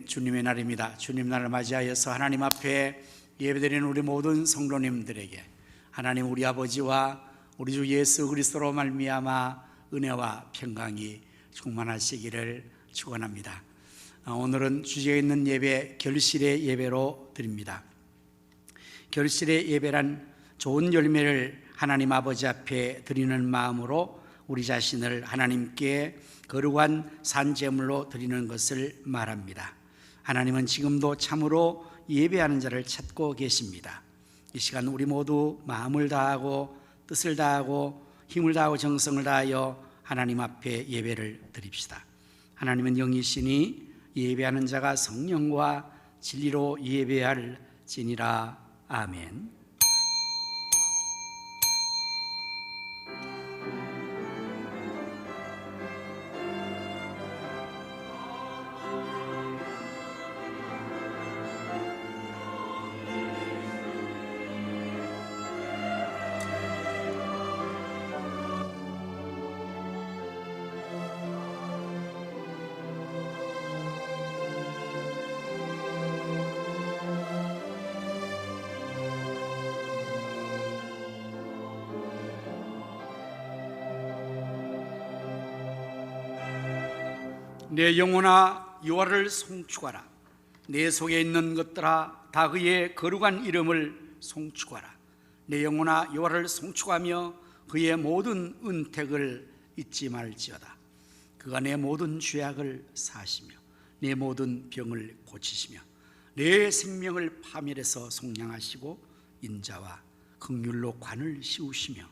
주님의 날입니다. 주님 날을 맞이하여서 하나님 앞에 예배드리는 우리 모든 성도님들에게 하나님 우리 아버지와 우리 주 예수 그리스도로 말미암아 은혜와 평강이 충만하시기를 축원합니다. 오늘은 주제에 있는 예배 결실의 예배로 드립니다. 결실의 예배란 좋은 열매를 하나님 아버지 앞에 드리는 마음으로 우리 자신을 하나님께 거룩한 산제물로 드리는 것을 말합니다. 하나님은 지금도 참으로 예배하는 자를 찾고 계십니다. 이 시간 우리 모두 마음을 다하고 뜻을 다하고 힘을 다하고 정성을 다하여 하나님 앞에 예배를 드립시다. 하나님은 영이시니 예배하는 자가 성령과 진리로 예배할지니라. 아멘. 내 영혼아 여호와를 송축하라. 내 속에 있는 것들아 다 그의 거룩한 이름을 송축하라. 내 영혼아 여호와를 송축하며 그의 모든 은택을 잊지 말지어다. 그가 내 모든 죄악을 사하시며 내 모든 병을 고치시며 내 생명을 파멸해서 속량하시고 인자와 긍휼로 관을 씌우시며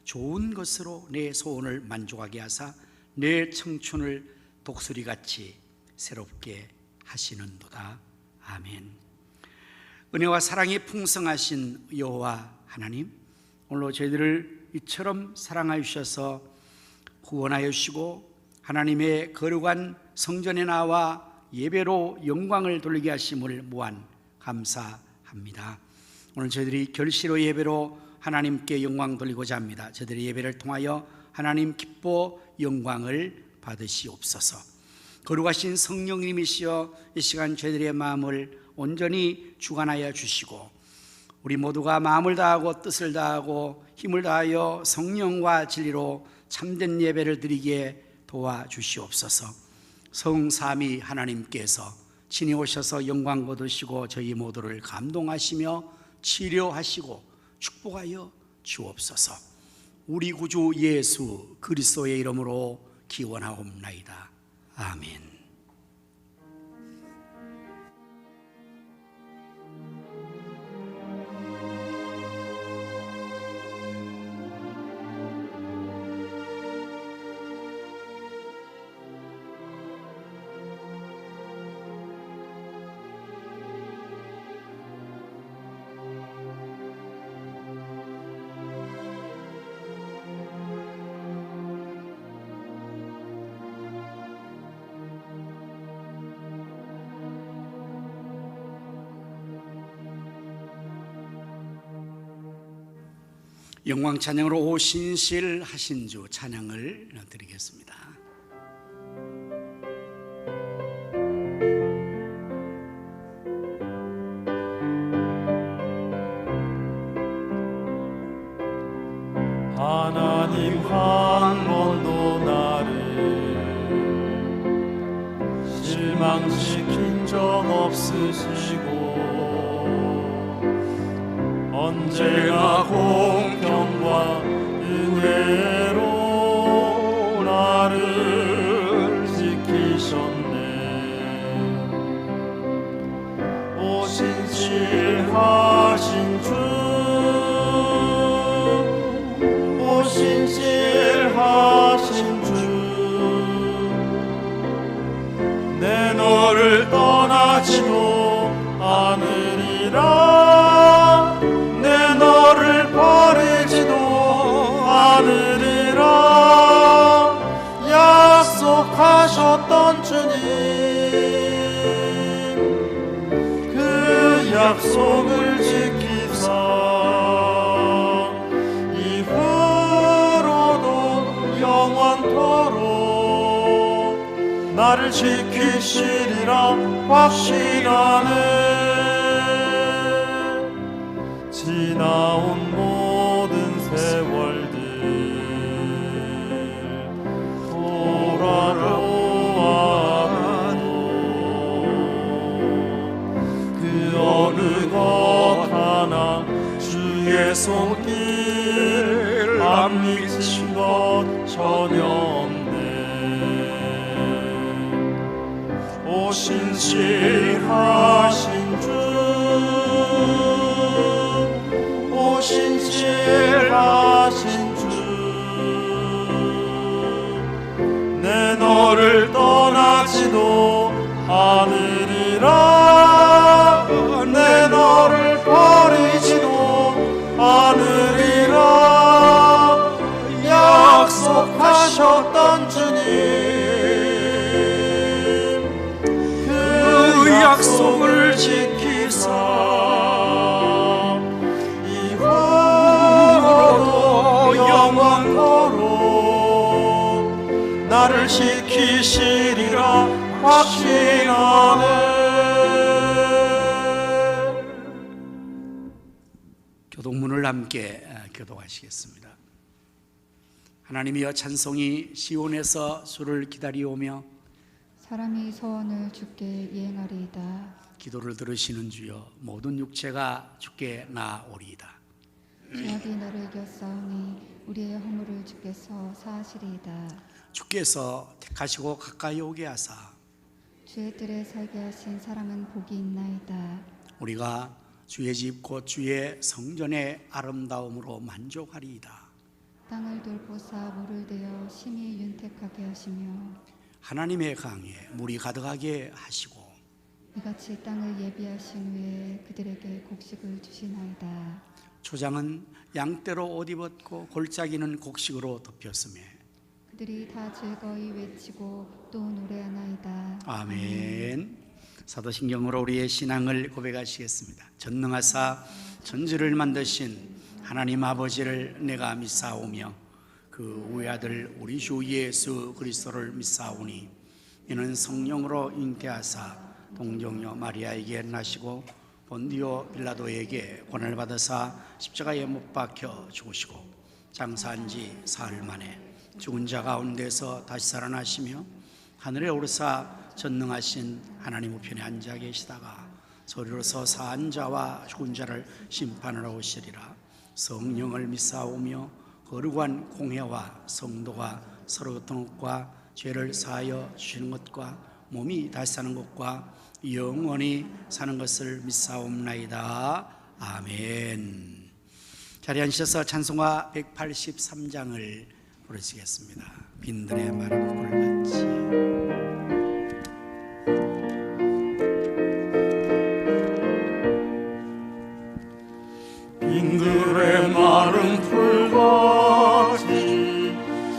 좋은 것으로 내 소원을 만족하게 하사 내 청춘을 독수리같이 새롭게 하시는도다. 아멘. 은혜와 사랑이 풍성하신 여호와 하나님, 오늘도 저희들을 이처럼 사랑하여 주셔서 구원하여 주시고 하나님의 거룩한 성전에 나와 예배로 영광을 돌리게 하심을 무한 감사합니다. 오늘 저희들이 결실의 예배로 하나님께 영광 돌리고자 합니다. 저희들의 예배를 통하여 하나님 기뻐 영광을 받으시옵소서. 거룩하신 성령님이시여 이 시간 저희들의 마음을 온전히 주관하여 주시고 우리 모두가 마음을 다하고 뜻을 다하고 힘을 다하여 성령과 진리로 참된 예배를 드리게 도와주시옵소서. 성삼위 하나님께서 친히 오셔서 영광 거두시고 저희 모두를 감동하시며 치료하시고 축복하여 주옵소서. 우리 구주 예수 그리스도의 이름으로 기원하옵나이다. 아멘. 영광 찬양으로 오 신실하신 주 찬양을 드리겠습니다. 하나님 한 번도 나를 실망시킨 적 없으시고 언제나 공평과 은혜로 나를 지키셨네. 오 신실하신 주, 오 신실하신 주, 내 너를 떠나지도 않으리라. 너를 버리지도 않으리라. 약속하셨던 주님, 그 약속을 지키사 이후로도 영원토록 날 나를 지키시리라 확신하네. 지나온 모든 세월들 돌아보아도 그 어느 것 하나 주의 손길 안 미친 것 전혀 없네. 오 신실하신 주, 오 신실하신 주, 내 너를 떠나지도 않으리라. 내 너를 버리지도 않으리라. 약속하셨던 주님, 그 약속을 지키사 이후로도 영원토록 나를 지키시리라 확신하네. 교동문을 함께 교독하시겠습니다. 하나님이여 찬송이 시온에서 주를 기다리오며 사람이 소원을 주께 이행하리이다. 기도를 들으시는 주여 모든 육체가 주께 나아오리이다. 죄악이 나를 이겼사오니 우리의 허물을 주께서 사하시리이다. 주께서 택하시고 가까이 오게 하사 주의 뜰에 살게 하신 사람은 복이 있나이다. 우리가 주의 집 곧 주의 성전의 아름다움으로 만족하리이다. 땅을 돌보사 물을 대어 심히 윤택하게 하시며 하나님의 강에 물이 가득하게 하시고 이같이 땅을 예비하신 후에 그들에게 곡식을 주시나이다. 초장은 양떼로 옷 입었고 골짜기는 곡식으로 덮였으며 그들이 다 즐거이 외치고 또 노래하나이다. 아멘. 사도신경으로 우리의 신앙을 고백하시겠습니다. 전능하사 천지를 만드신 하나님 아버지를 내가 믿사오며 그 외아들 우리 주 예수 그리스도를 믿사오니 이는 성령으로 잉태하사 동정녀 마리아에게 나시고 본디오 빌라도에게 고난을 받으사 십자가에 못 박혀 죽으시고 장사한 지 사흘 만에 죽은 자 가운데서 다시 살아나시며 하늘에 오르사 전능하신 하나님 우편에 앉아 계시다가 소리로서 사한 자와 죽은 자를 심판하러 오시리라. 성령을 믿사오며 거룩한 공회와 성도가 서로 같은 것과 죄를 사하여 주시는 것과 몸이 다시 사는 것과 영원히 사는 것을 믿사옵나이다. 아멘. 자리에 앉으셔서 찬송가 183장을 부르시겠습니다. 빈들의 마른 꿀같이. 빈들의 마른 풀같이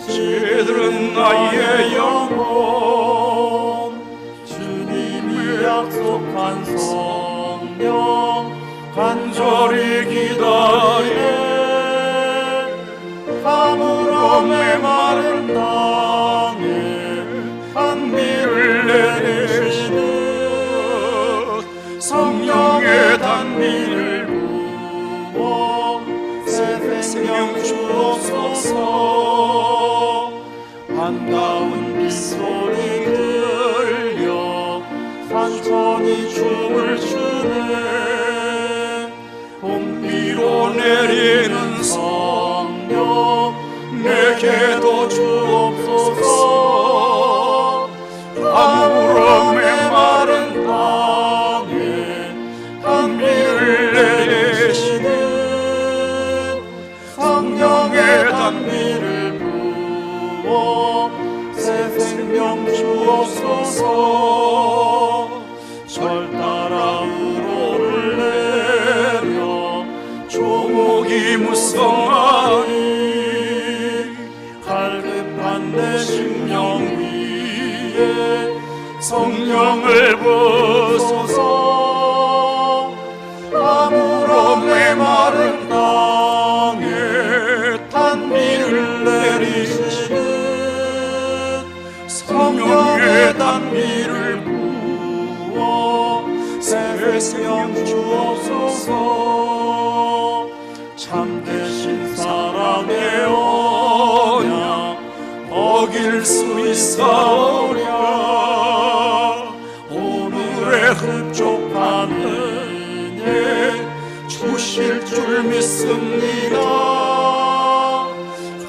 시들은 나의 영혼 주님이 약속한 성령 간절히 기다리네. 가물어 메마른 땅에 단비를 내리시듯 성령의 단비를 새 생명 주옵소서. 반가운 빗소리 들려 산천이 춤을 추네. 봄비로 내리는 성령 내게도 주옵소서. 아무런 메마른 땅에 단비를 내리시네. 성령의 단비를 부어 새 생명 주옵소서. 절 따라 우로를 내려 조목이 무성하니 갈급한 내 심령 위에 성령을 부소서. 아무런 메마른 땅에 단비를 내리시듯 성령의 단비 새 생명 주옵소서. 참되신 사랑의 언약 어길 수 있사오랴. 오늘의 흡족한 은혜 주실 줄 믿습니다.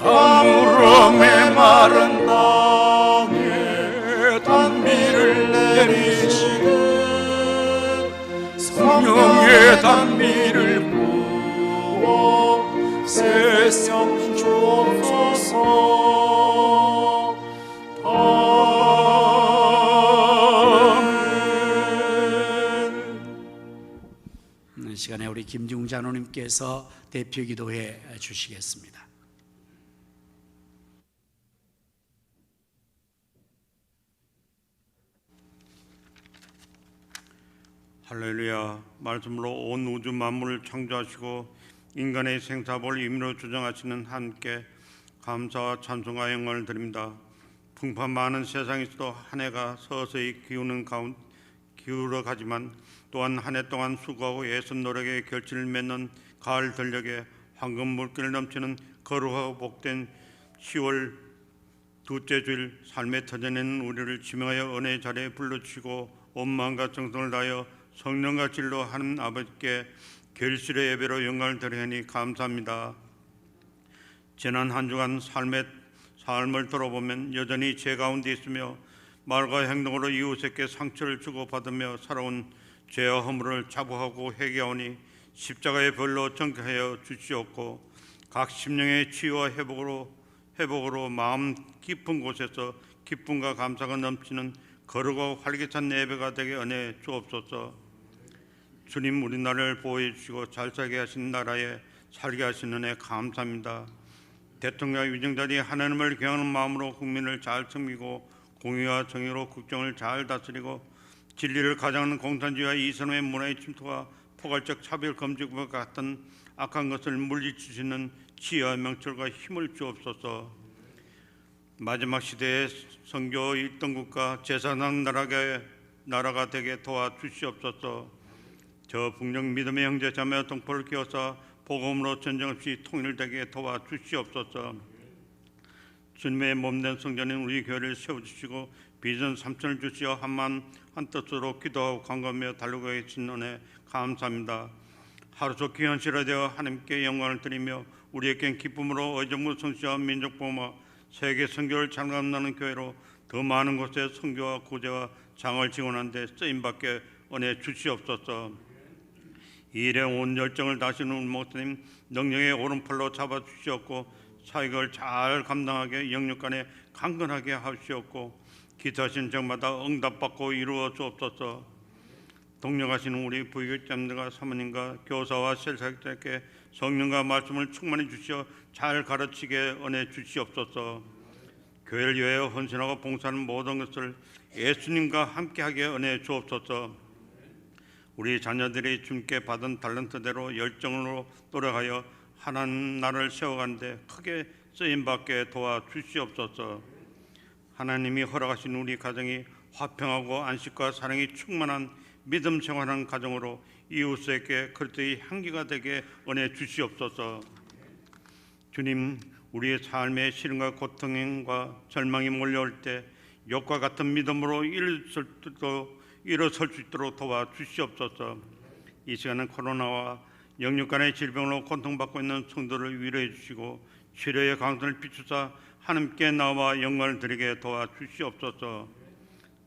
가물음의 마른 땅에 단비를 내리시듯 성령의 단비를 부어 새 생명 주옵소서. 이 시간에 우리 김중 장로님께서 대표 기도해 주시겠습니다. 할렐루야. 말씀으로 온 우주 만물을 창조하시고 인간의 생사를 임의로 주정하시는 하나님께 감사와 찬송과 영광을 드립니다. 풍파 많은 세상에서도 한 해가 서서히 기울어 가지만 또한 한 해 동안 수고하고 애쓴 노력의 결실을 맺는 가을 들녘에 황금 물결 넘치는 거룩하고 복된 10월 둘째 주일 삶의 터전에는 우리를 지명하여 은혜의 자리에 불러주시고 온 마음과 정성을 다하여 성령과 진리로 하나님 아버지께 결실의 예배로 영광을 드리니 감사합니다. 지난 한 주간 삶을 돌아보면 여전히 죄 가운데 있으며 말과 행동으로 이웃에게 상처를 주고받으며 살아온 죄와 허물을 자부하고 회개하오니 십자가의 벌로 정결하여 주시옵고 각 심령의 치유와 회복으로 마음 깊은 곳에서 기쁨과 감사가 넘치는 거룩하고 활기찬 예배가 되게 은혜 주옵소서. 주님, 우리나라를 보호해 주시고 잘 살게 하신 나라에 살게 하신 은혜 감사합니다. 대통령 위정자들이 하나님을 경외하는 마음으로 국민을 잘 섬기고 공의와 정의로 국정을 잘 다스리고 진리를 가장하는 공산주의와 이슬람의 문화의 침투와 포괄적 차별 금지과 같은 악한 것을 물리치시는 지혜와 명철과 힘을 주옵소서. 마지막 시대에 선교 1등 국가 제3당 나라가 되게 도와주시옵소서. 저 북녘 믿음의 형제 자매와 동포를 끼워서 복음으로 전쟁 없이 통일되게 도와주시옵소서. 주님의 몸된 성전인 우리 교회를 세워주시고 비전 3천을 주시어 한마음 한뜻으로 기도하고 간구하며 달리고 계신 은혜 감사합니다. 하루속 귀한 시라 되어 하나님께 영광을 드리며 우리에겐 기쁨으로 의정부 성취와 민족보호와 세계 선교를 장담하는 교회로 더 많은 곳에 선교와 구제와 장을 지원하는 데 쓰임받게 은혜 주시옵소서. 이 일에 온 열정을 다하시는 우리 목사님 능력의 오른팔로 잡아주시옵고 사역을 잘 감당하게 영육간에 강건하게 하시옵고 기도하신 적마다 응답받고 이루어 주옵소서. 동력하시는 우리 부교육자님들과 사모님과 교사와 실사역자께 성령과 말씀을 충만히 주시어 잘 가르치게 은혜 주시옵소서. 교회를 위하여 헌신하고 봉사하는 모든 것을 예수님과 함께하게 은혜 주옵소서. 우리 자녀들이 주님께 받은 달란트대로 열정으로 노력하여 하나님 나라를 세워가는데 크게 쓰임받게 도와주시옵소서. 하나님이 허락하신 우리 가정이 화평하고 안식과 사랑이 충만한 믿음 생활하는 가정으로 이웃에게 그리스도의 향기가 되게 은혜 주시옵소서. 주님, 우리의 삶의 시련과 고통과 절망이 몰려올 때 욕과 같은 믿음으로 일어설 수 있도록 도와주시옵소서. 이 시간은 코로나와 영육간의 질병으로 고통받고 있는 성도를 위로해 주시고 치료의 강선을 비추사 하나님께 나와 영광을 드리게 도와주시옵소서.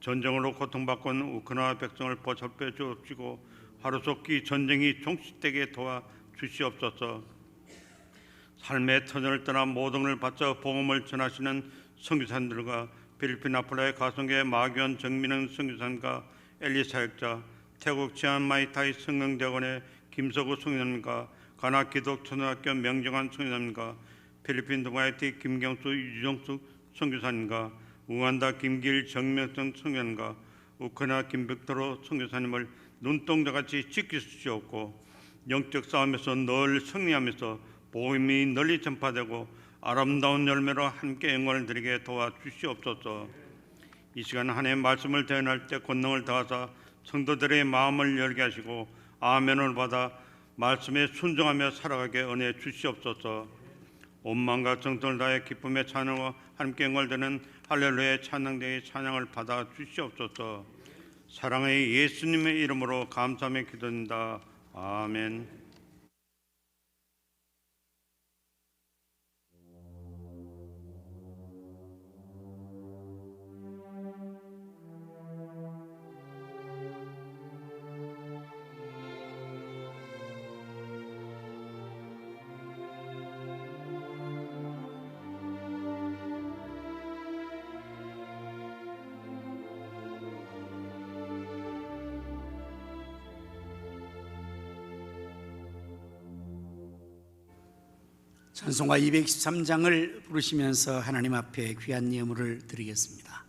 전쟁으로 고통받고 있는 우크라이나 백성을 보살펴 주옵시고 하루속히 전쟁이 종식되게 도와주시옵소서. 삶의 터전을 떠나 모든 걸 바쳐 복음을 전하시는 선교사님들과 필리핀 아프라의 가성계 마기원 정민은 선교사님과 엘리 사역자, 태국 치안마이타이 성경대학원의 김서구 선교사님과 가나 기독초등학교 명정한 선교사님과 필리핀 두바이티 김경수 유정숙 선교사님과 우간다 김길 정명성 선교사님과 우크라이나 김백도로 선교사님을 눈동자같이 지키시옵고 영적 싸움에서 늘 승리하면서 복음이 널리 전파되고 아름다운 열매로 함께 영광을 드리게 도와주시옵소서. 이 시간 한 해 말씀을 대언할 때 권능을 다하사 성도들의 마음을 열게 하시고 아멘을 받아 말씀에 순종하며 살아가게 은혜 주시옵소서. 온 마음과 정성을 다해 기쁨의 찬양과 함께 응월되는 할렐루야의 찬양대의 찬양을 받아 주시옵소서. 사랑의 예수님의 이름으로 감사하며 기도합니다. 아멘. 찬송가 223장을 부르시면서 하나님 앞에 귀한 예물을 드리겠습니다.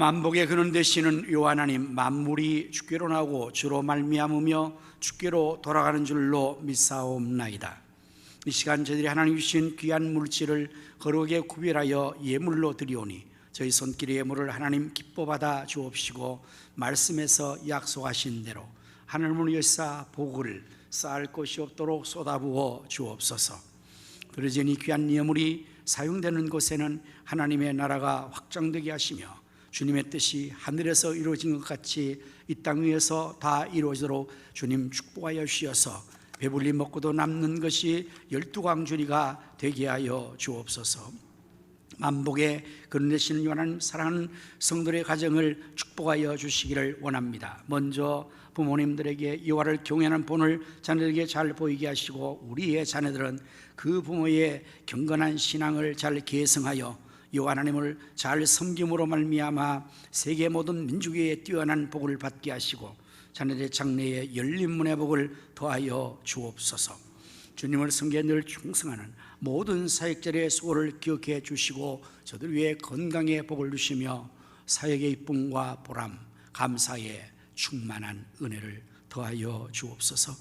만복의 근원 되시는 요 하나님, 만물이 주께로 나오고 주로 말미암으며 주께로 돌아가는 줄로 믿사옵나이다. 이 시간 저희들이 하나님 주신 귀한 물질을 거룩하게 구별하여 예물로 드리오니 저희 손길의 예물을 하나님 기뻐 받아 주옵시고 말씀에서 약속하신 대로 하늘문 열사 복을 쌓을 곳이 없도록 쏟아부어 주옵소서. 그러지니 귀한 예물이 사용되는 곳에는 하나님의 나라가 확장되게 하시며 주님의 뜻이 하늘에서 이루어진 것 같이 이 땅 위에서 다 이루어지도록 주님 축복하여 주셔서 배불리 먹고도 남는 것이 12광주리가 되게 하여 주옵소서. 만복의 근원 되시는 하나님, 사랑하는 성도의 가정을 축복하여 주시기를 원합니다. 먼저 부모님들에게 여호와를 경외하는 본을 자녀들에게 잘 보이게 하시고 우리의 자녀들은 그 부모의 경건한 신앙을 잘 계승하여 여호와 하나님을 잘 섬김으로 말미암아 세계 모든 민족의 뛰어난 복을 받게 하시고 자녀들의 장래에 열린 문의 복을 더하여 주옵소서. 주님을 섬기에 늘 충성하는 모든 사역자의 수고를 기억해 주시고 저들 위해 건강의 복을 주시며 사역의 기쁨과 보람, 감사의 충만한 은혜를 더하여 주옵소서.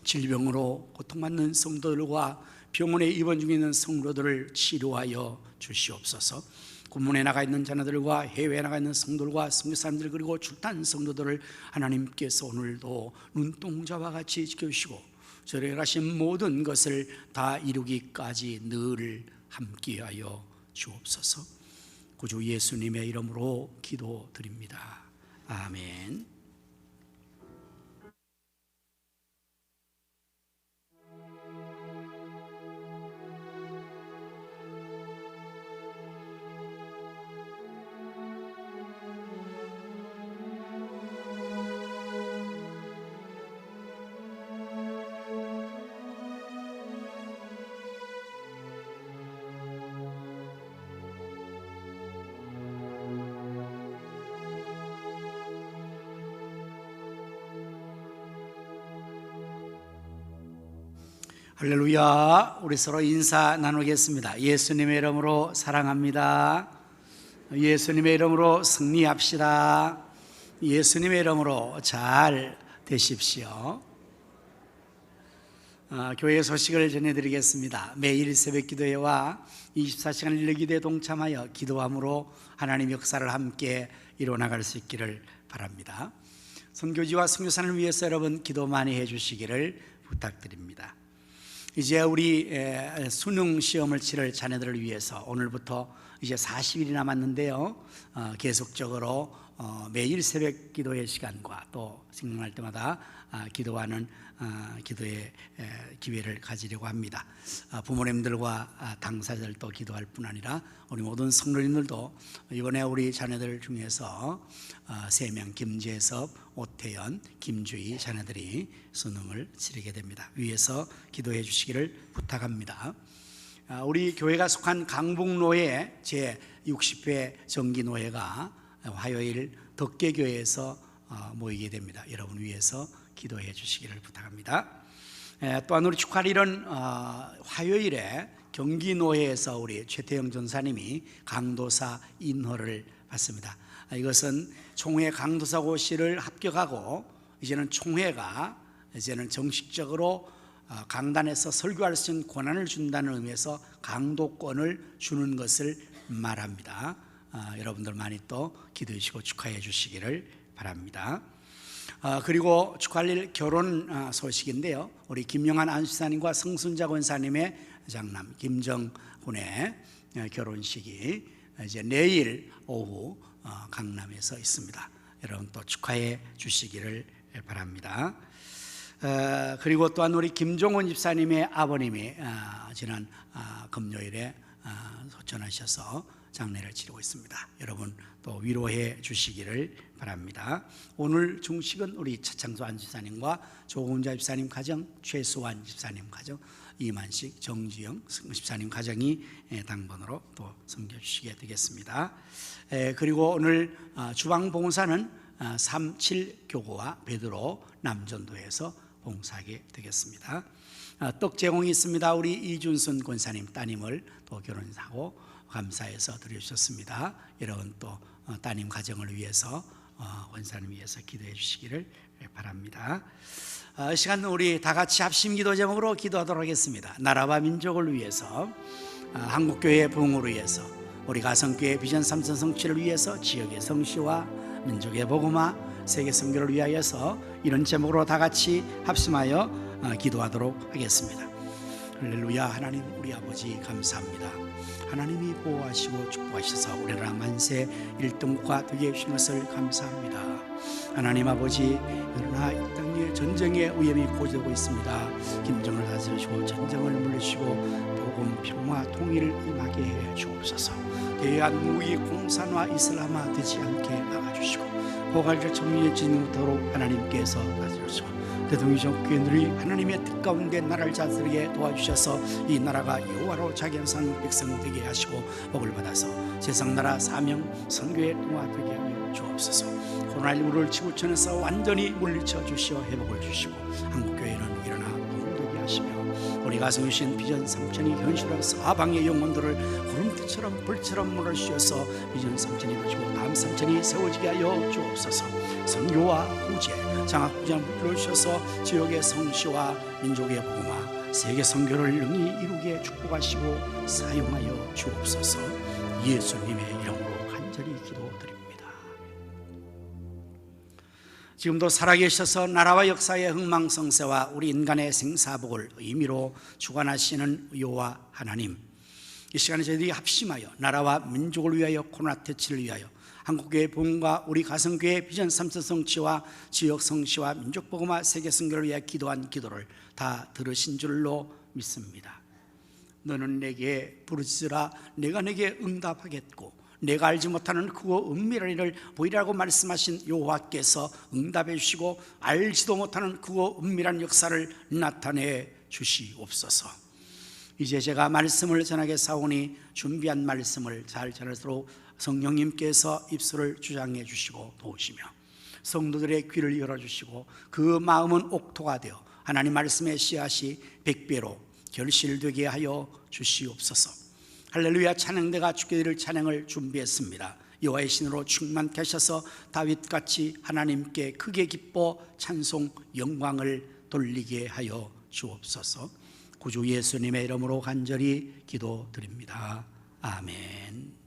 질병으로 고통받는 성도들과 병원에 입원 중에 있는 성도들을 치료하여 주시옵소서. 군문에 나가 있는 자녀들과 해외에 나가 있는 성도들과 선교사님들 그리고 출탄 성도들을 하나님께서 오늘도 눈동자와 같이 지켜주시고 저를 가신 모든 것을 다 이루기까지 늘 함께하여 주옵소서. 구주 예수님의 이름으로 기도드립니다. 아멘. 할렐루야. 우리 서로 인사 나누겠습니다. 예수님의 이름으로 사랑합니다. 예수님의 이름으로 승리합시다. 예수님의 이름으로 잘 되십시오. 교회 소식을 전해드리겠습니다. 매일 새벽 기도회와 24시간 일기도에 동참하여 기도함으로 하나님 역사를 함께 이루어나갈 수 있기를 바랍니다. 선교지와 선교사를 위해서 여러분 기도 많이 해주시기를 부탁드립니다. 이제 우리 수능 시험을 치를 자녀들을 위해서 오늘부터 이제 40일이 남았는데요. 계속적으로 매일 새벽 기도의 시간과 또 생각날 때마다 기도하는 기도의 기회를 가지려고 합니다. 부모님들과 당사자들도 기도할 뿐 아니라 우리 모든 성도님들도 이번에 우리 자녀들 중에서 3명 김재섭, 오태연, 김주희 자녀들이 수능을 치르게 됩니다. 위에서 기도해 주시기를 부탁합니다. 우리 교회가 속한 강북로의 제60회 정기노회가 화요일 덕계교회에서 모이게 됩니다. 여러분 위해서 기도해 주시기를 부탁합니다. 또한 우리 축하할 일은 화요일에 경기노회에서 우리 최태영 전사님이 강도사 인허를 받습니다. 이것은 총회 강도사고시를 합격하고 이제는 총회가 이제는 정식적으로 강단에서 설교할 수 있는 권한을 준다는 의미에서 강도권을 주는 것을 말합니다. 여러분들 많이 또 기도해 주시고 축하해 주시기를 바랍니다. 그리고 축하할 일 결혼 소식인데요. 우리 김영환 안수사님과 성순자 권사님의 장남 김정훈의 결혼식이 이제 내일 오후 강남에서 있습니다. 여러분 또 축하해 주시기를 바랍니다. 그리고 또한 우리 김종원 집사님의 아버님이 지난 금요일에 소천하셔서 장례를 치르고 있습니다. 여러분 또 위로해 주시기를 바랍니다. 오늘 중식은 우리 차창수 안집사님과 조금자 집사님 가정, 최수환 집사님 가정, 이만식, 정지영 집사님 가정이 당번으로 또 섬겨주시게 되겠습니다. 그리고 오늘 주방봉사는 37교구와 베드로 남전도에서 봉사하게 되겠습니다. 떡 제공이 있습니다. 우리 이준순 권사님 따님을 또 결혼하고 감사해서 드려주셨습니다. 여러분 또 따님 가정을 위해서 권사님 위해서 기도해 주시기를 바랍니다. 이 시간 우리 다 같이 합심 기도 제목으로 기도하도록 하겠습니다. 나라와 민족을 위해서, 한국교회의 부흥을 위해서, 우리 가성교회 비전 3선 성취를 위해서, 지역의 성시와 민족의 복음화, 세계 선교를 위하여서 이런 제목으로 다 같이 합심하여 기도하도록 하겠습니다. 할렐루야. 하나님 우리 아버지 감사합니다. 하나님이 보호하시고 축복하셔서 우리나라 만세 1등국가 되게 해주신 것을 감사합니다. 하나님 아버지, 그러나 이 땅에 전쟁의 위험이 고조되고 있습니다. 김정을 다스리시고 전쟁을 물리시고 복음, 평화, 통일을 임하게 해 주옵소서. 대한 무기 공산화 이슬람화 되지 않게 막아주시고 포괄적 정의의 진행토록 하나님께서 다스리시고 대통령 교인들이 하나님의 뜻 가운데 나라를 다스리게 도와주셔서 이 나라가 여호와로 자기 형상 백성 되게 하시고 복을 받아서 세상 나라 사명 선교에 도와되게 하여 주옵소서. 코로나19를 지구촌에서 완전히 물리쳐 주시어 회복을 주시고 한국교회는 일어나 부흥되게 하시며 우리 가성유신 비전 3천이 현실화 사방의 영혼들을 구름빛처럼 불처럼 몰아주셔서 비전 3천이 이루어지고 다음 3천이 세워지게 하여 주옵소서. 선교와 구제, 장학구제를 불러주셔서 지역의 성시와 민족의 복음화 세계 선교를 능히 이루게 축복하시고 사용하여 주옵소서. 예수님의 이름으로 간절히 기도드립니다. 지금도 살아계셔서 나라와 역사의 흥망성쇠와 우리 인간의 생사복을 의미로 주관하시는 여호와 하나님, 이 시간에 저희들이 합심하여 나라와 민족을 위하여, 코로나 퇴치를 위하여, 한국교회 부흥과 우리 가성교회 비전 3차 성취와 지역 성취와 민족 복음화 세계 선교를 위해 기도한 기도를 다 들으신 줄로 믿습니다. 너는 내게 부르짖으라 내가 내게 응답하겠고 내가 알지 못하는 크고 은밀한 일을 보이라고 말씀하신 여호와께서 응답해 주시고 알지도 못하는 크고 은밀한 역사를 나타내 주시옵소서. 이제 제가 말씀을 전하게 사오니 준비한 말씀을 잘 전할수록 성령님께서 입술을 주장해 주시고 도우시며 성도들의 귀를 열어주시고 그 마음은 옥토가 되어 하나님 말씀의 씨앗이 100배로 결실되게 하여 주시옵소서. 할렐루야. 찬양대가 주께 드릴 찬양을 준비했습니다. 여호와의 신으로 충만케 하셔서 다윗같이 하나님께 크게 기뻐 찬송 영광을 돌리게 하여 주옵소서. 구주 예수님의 이름으로 간절히 기도드립니다. 아멘.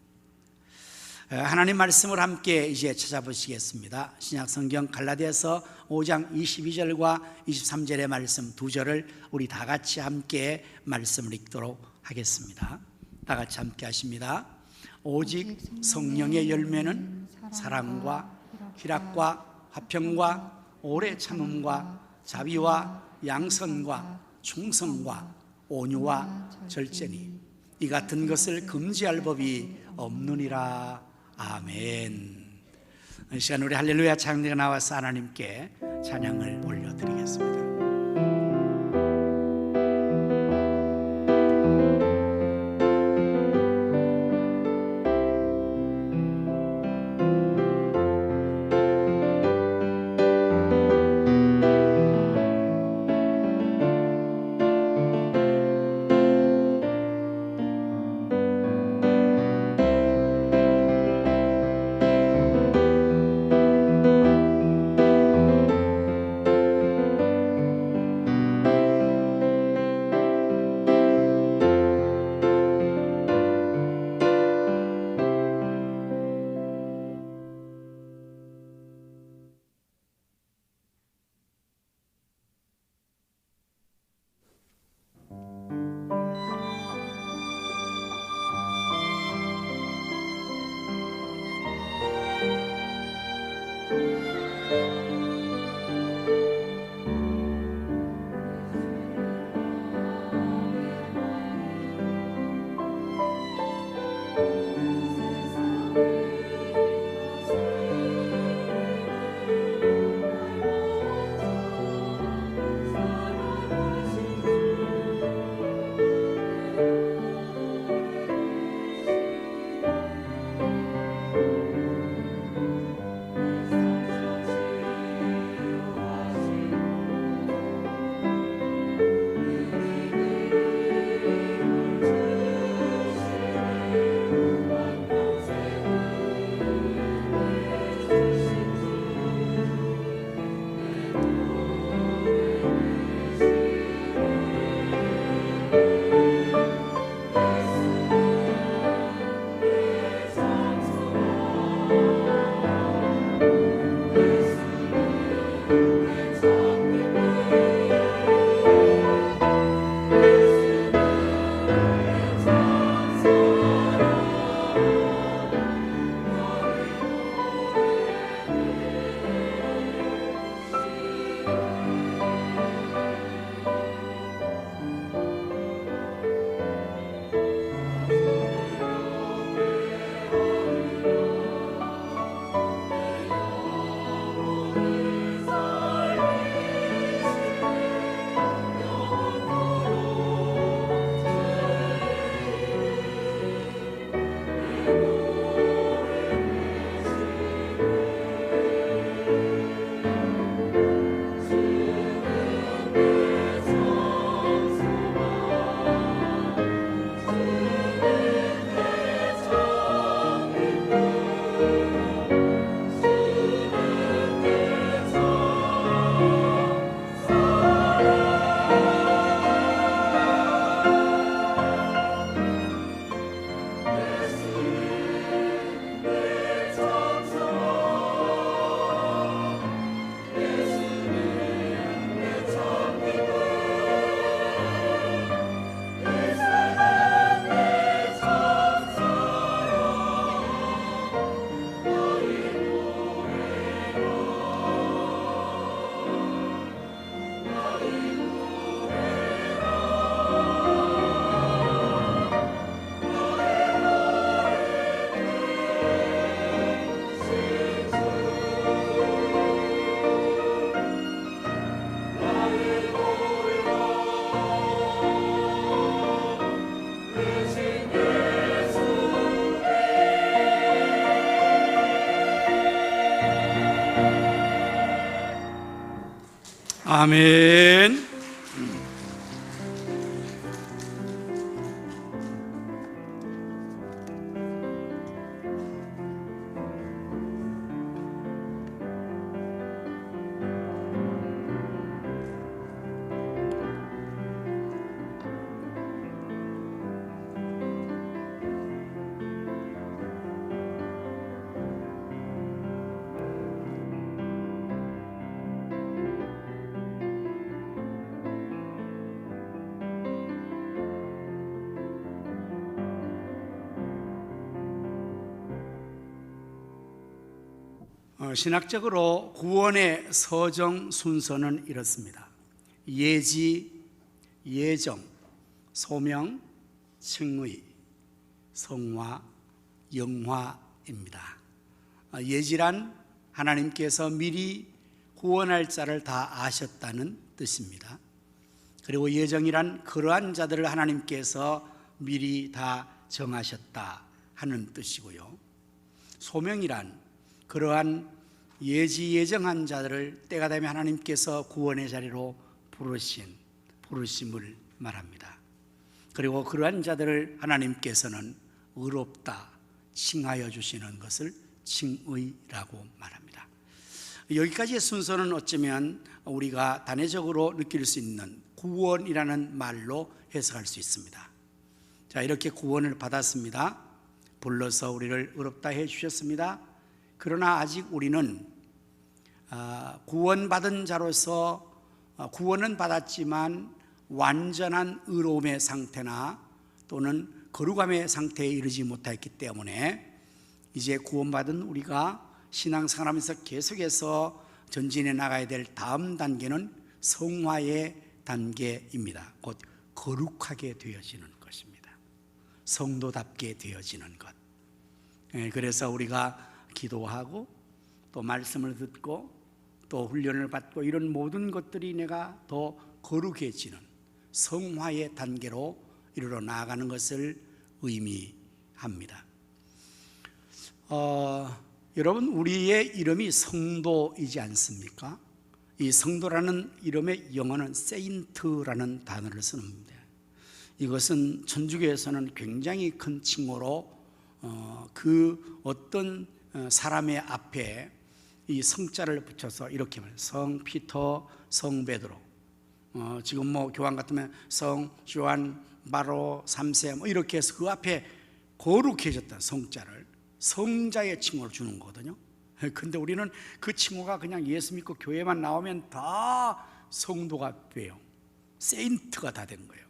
하나님 말씀을 함께 이제 찾아보시겠습니다. 신약성경 갈라디아서 5장 22절과 23절의 말씀 두 절을 우리 다 같이 함께 말씀을 읽도록 하겠습니다. 다 같이 함께 하십니다. 오직 성령의 열매는 사랑과 희락과 화평과 오래 참음과 자비와 양선과 충성과 온유와 절제니 이 같은 것을 금지할 법이 없느니라. 아멘. 이 시간 우리 할렐루야 찬양대가 나와서 하나님께 찬양을 올려드리겠습니다. 아멘. 신학적으로 구원의 서정 순서는 이렇습니다. 예지, 예정, 소명, 칭의, 성화, 영화입니다. 예지란 하나님께서 미리 구원할 자를 다 아셨다는 뜻입니다. 그리고 예정이란 그러한 자들을 하나님께서 미리 다 정하셨다 하는 뜻이고요. 소명이란 그러한 예지 예정한 자들을 때가 되면 하나님께서 구원의 자리로 부르심을 말합니다. 그리고 그러한 자들을 하나님께서는 의롭다 칭하여 주시는 것을 칭의라고 말합니다. 여기까지의 순서는 어쩌면 우리가 단회적으로 느낄 수 있는 구원이라는 말로 해석할 수 있습니다. 자, 이렇게 구원을 받았습니다. 불러서 우리를 의롭다 해 주셨습니다. 그러나 아직 우리는 구원받은 자로서 구원은 받았지만 완전한 의로움의 상태나 또는 거룩함의 상태에 이르지 못했기 때문에 이제 구원받은 우리가 신앙생활하면서 계속해서 전진해 나가야 될 다음 단계는 성화의 단계입니다. 곧 거룩하게 되어지는 것입니다. 성도답게 되어지는 것. 그래서 우리가 기도하고 또 말씀을 듣고 또 훈련을 받고 이런 모든 것들이 내가 더 거룩해지는 성화의 단계로 이르러 나아가는 것을 의미합니다. 여러분, 우리의 이름이 성도이지 않습니까? 이 성도라는 이름의 영어는 세인트라는 단어를 쓰는데, 이것은 천주교에서는 굉장히 큰 칭호로 그 어떤 사람의 앞에 이 성자를 붙여서 이렇게 말해요. 성 피터, 성 베드로, 지금 뭐 교황 같으면 성 요한 바로 3세 이렇게 해서 그 앞에 거룩해졌다 성자를 성자의 칭호를 주는 거거든요. 근데 우리는 그 칭호가 그냥 예수 믿고 교회만 나오면 다 성도가 돼요. 세인트가 다 된 거예요.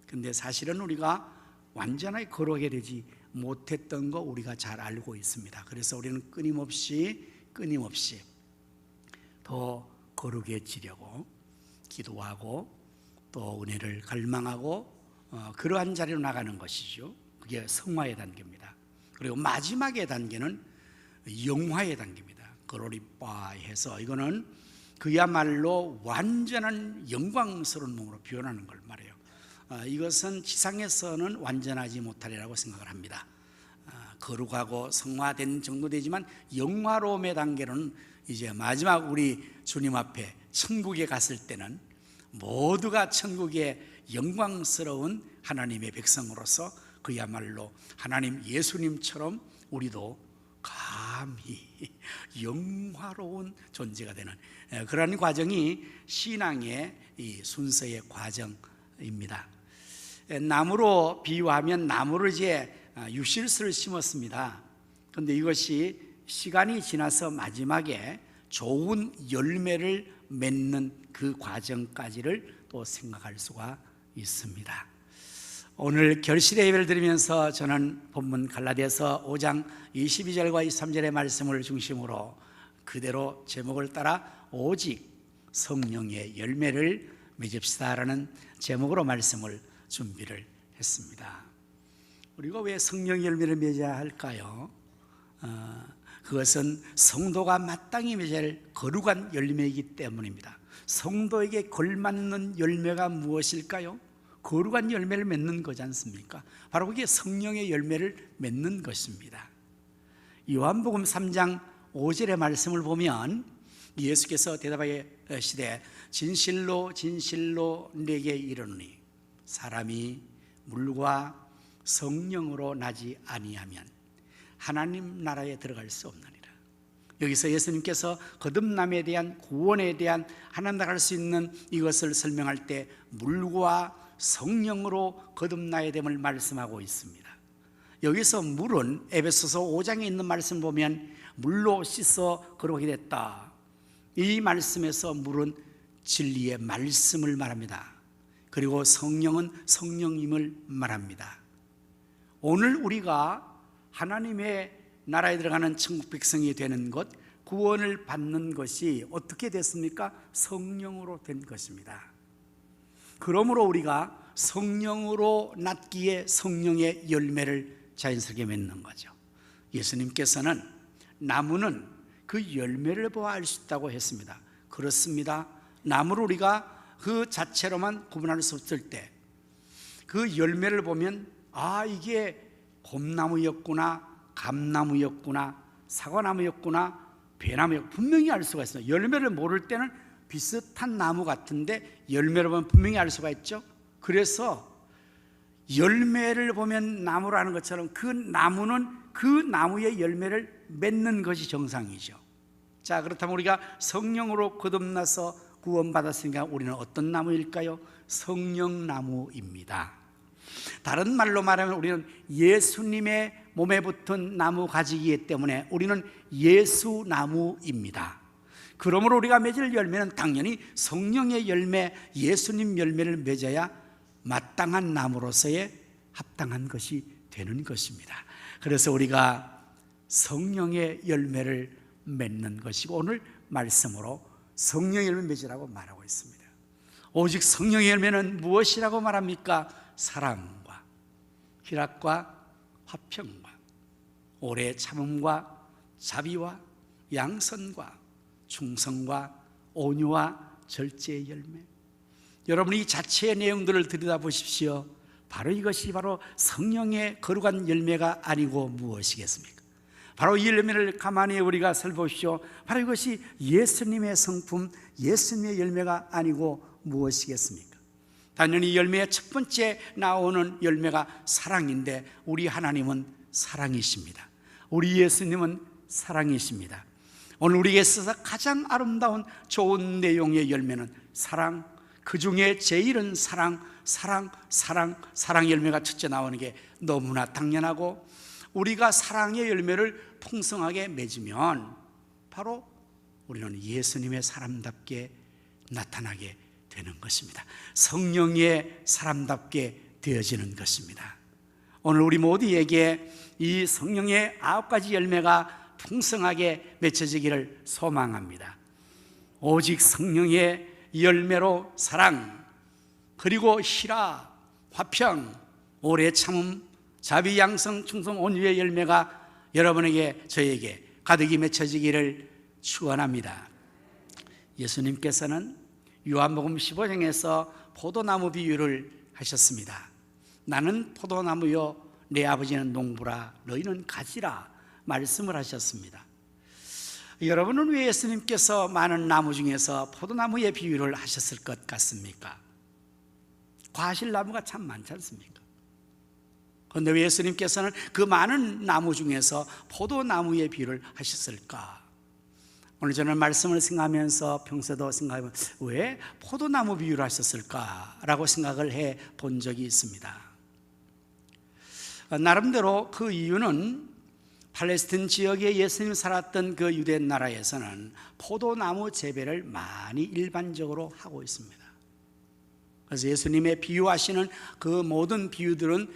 근데 사실은 우리가 완전하게 거룩하게 되지 못했던 거 우리가 잘 알고 있습니다. 그래서 우리는 끊임없이 더 거룩해지려고 기도하고 또 은혜를 갈망하고 그러한 자리로 나가는 것이죠. 그게 성화의 단계입니다. 그리고 마지막의 단계는 영화의 단계입니다. 글로리파이 해서 이거는 그야말로 완전한 영광스러운 몸으로 표현하는 걸 말해요. 이것은 지상에서는 완전하지 못하리라고 생각을 합니다. 거룩하고 성화된 정도 되지만 영화로움의 단계로는 이제 마지막 우리 주님 앞에 천국에 갔을 때는 모두가 천국의 영광스러운 하나님의 백성으로서 그야말로 하나님 예수님처럼 우리도 감히 영화로운 존재가 되는 그런 과정이 신앙의 이 순서의 과정입니다. 나무로 비유하면 나무를 이제 유실수를 심었습니다. 그런데 이것이 시간이 지나서 마지막에 좋은 열매를 맺는 그 과정까지를 또 생각할 수가 있습니다. 오늘 결실의 예배를 드리면서 저는 본문 갈라디아서 5장 22절과 23절의 말씀을 중심으로 그대로 제목을 따라 오직 성령의 열매를 맺읍시다라는 제목으로 말씀을 준비를 했습니다. 우리가 왜 성령의 열매를 맺어야 할까요? 그것은 성도가 마땅히 맺어야 할 거룩한 열매이기 때문입니다. 성도에게 걸맞는 열매가 무엇일까요? 거룩한 열매를 맺는 거지 않습니까? 바로 그게 성령의 열매를 맺는 것입니다. 요한복음 3장 5절의 말씀을 보면 예수께서 대답하시되 진실로 진실로 네게 이르노니 사람이 물과 성령으로 나지 아니하면 하나님 나라에 들어갈 수 없느니라. 여기서 예수님께서 거듭남에 대한, 구원에 대한, 하나님 나라를 갈 수 있는 이것을 설명할 때 물과 성령으로 거듭나야 됨을 말씀하고 있습니다. 여기서 물은 에베소서 5장에 있는 말씀 보면 물로 씻어 거룩하게 됐다. 이 말씀에서 물은 진리의 말씀을 말합니다. 그리고 성령은 성령임을 말합니다. 오늘 우리가 하나님의 나라에 들어가는 천국 백성이 되는 것, 구원을 받는 것이 어떻게 됐습니까? 성령으로 된 것입니다. 그러므로 우리가 성령으로 낳기에 성령의 열매를 자연스럽게 맺는 거죠. 예수님께서는 나무는 그 열매를 보아 알 수 있다고 했습니다. 그렇습니다. 나무를 우리가 그 자체로만 구분할 수 없을 때 그 열매를 보면 이게 곰나무였구나, 감나무였구나, 사과나무였구나, 배나무였구나 분명히 알 수가 있어요. 열매를 모를 때는 비슷한 나무 같은데 열매를 보면 분명히 알 수가 있죠. 그래서 열매를 보면 나무라는 것처럼 그 나무는 그 나무의 열매를 맺는 것이 정상이죠. 자, 그렇다면 우리가 성령으로 거듭나서 구원받았으니까 우리는 어떤 나무일까요? 성령나무입니다. 다른 말로 말하면 우리는 예수님의 몸에 붙은 나무 가지이기 때문에 우리는 예수나무입니다. 그러므로 우리가 맺을 열매는 당연히 성령의 열매, 예수님 열매를 맺어야 마땅한 나무로서의 합당한 것이 되는 것입니다. 그래서 우리가 성령의 열매를 맺는 것이고 오늘 말씀으로 성령의 열매를 맺으라고 말하고 있습니다. 오직 성령의 열매는 무엇이라고 말합니까? 사랑과 희락과 화평과 오래 참음과 자비와 양선과 충성과 온유와 절제의 열매. 여러분 이 자체의 내용들을 들여다보십시오. 바로 이것이 바로 성령의 거룩한 열매가 아니고 무엇이겠습니까? 바로 이 열매를 가만히 우리가 살펴보십시오. 바로 이것이 예수님의 성품, 예수님의 열매가 아니고 무엇이겠습니까? 당연히 열매의 첫 번째 나오는 열매가 사랑인데 우리 하나님은 사랑이십니다. 우리 예수님은 사랑이십니다. 오늘 우리에게 있어서 가장 아름다운 좋은 내용의 열매는 사랑, 그 중에 제일은 사랑 열매가 첫째 나오는 게 너무나 당연하고 우리가 사랑의 열매를 풍성하게 맺으면 바로 우리는 예수님의 사람답게 나타나게 되는 것입니다. 성령의 사람답게 되어지는 것입니다. 오늘 우리 모두에게 이 성령의 9가지 열매가 풍성하게 맺혀지기를 소망합니다. 오직 성령의 열매로 사랑, 그리고 희락, 화평, 오래 참음, 자비, 양성, 충성, 온유의 열매가 여러분에게 저에게 가득히 맺혀지기를 축원합니다. 예수님께서는 요한복음 15장에서 포도나무 비유를 하셨습니다. 나는 포도나무요 내 아버지는 농부라 너희는 가지라 말씀을 하셨습니다. 여러분은 왜 예수님께서 많은 나무 중에서 포도나무의 비유를 하셨을 것 같습니까? 과실나무가 참 많지 않습니까? 그런데 왜 예수님께서는 그 많은 나무 중에서 포도나무의 비유를 하셨을까? 오늘 저는 말씀을 생각하면서 평소에도 생각해보면 왜 포도나무 비유를 하셨을까라고 생각을 해 본 적이 있습니다. 나름대로 그 이유는 팔레스틴 지역에 예수님이 살았던 그 유대 나라에서는 포도나무 재배를 많이 일반적으로 하고 있습니다. 그래서 예수님의 비유하시는 그 모든 비유들은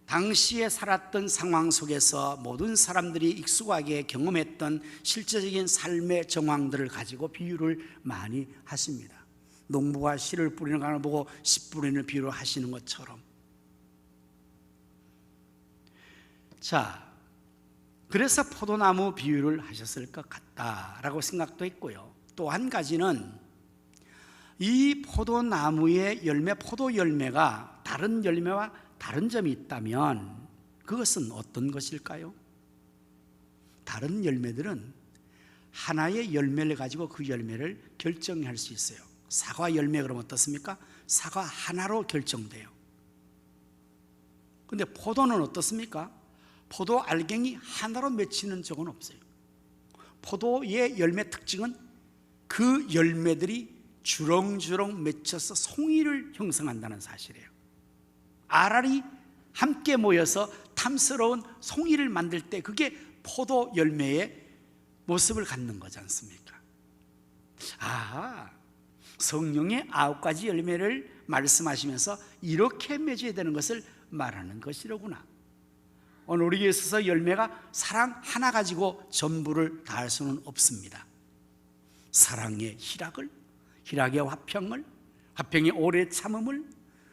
당시에 살았던 상황 속에서 모든 사람들이 익숙하게 경험했던 실제적인 삶의 정황들을 가지고 비유를 많이 하십니다. 농부가 씨를 뿌리는 것을 보고 씨 뿌리는 비유를 하시는 것처럼. 자, 그래서 포도나무 비유를 하셨을 것 같다라고 생각도 했고요. 또 한 가지는 이 포도나무의 열매, 포도 열매가 다른 열매와 다른 점이 있다면 그것은 어떤 것일까요? 다른 열매들은 하나의 열매를 가지고 그 열매를 결정할 수 있어요. 사과 열매 그러면 어떻습니까? 사과 하나로 결정돼요. 근데 포도는 어떻습니까? 포도 알갱이 하나로 맺히는 적은 없어요. 포도의 열매 특징은 그 열매들이 주렁주렁 맺혀서 송이를 형성한다는 사실이에요. 알알이 함께 모여서 탐스러운 송이를 만들 때 그게 포도 열매의 모습을 갖는 거지 않습니까? 성령의 9가지 열매를 말씀하시면서 이렇게 맺어야 되는 것을 말하는 것이로구나. 오늘 우리에게 있어서 열매가 사랑 하나 가지고 전부를 다할 수는 없습니다. 사랑의 희락을, 희락의 화평을, 화평의 오래 참음을,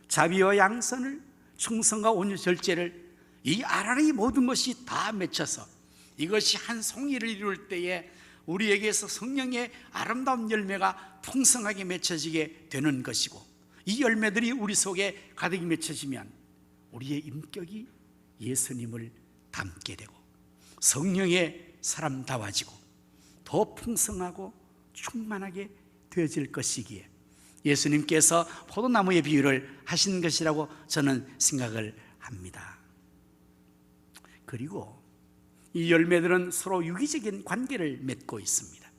자비와 양선을, 충성과 온유 절제를, 이 알알이 모든 것이 다 맺혀서 이것이 한 송이를 이룰 때에 우리에게서 성령의 아름다운 열매가 풍성하게 맺혀지게 되는 것이고, 이 열매들이 우리 속에 가득히 맺혀지면 우리의 인격이 예수님을 닮게 되고 성령의 사람다워지고 더 풍성하고 충만하게 되어질 것이기에 예수님께서 포도나무의 비유를 하신 것이라고 저는 생각을 합니다. 그리고 이 열매들은 서로 유기적인 관계를 맺고 있습니다.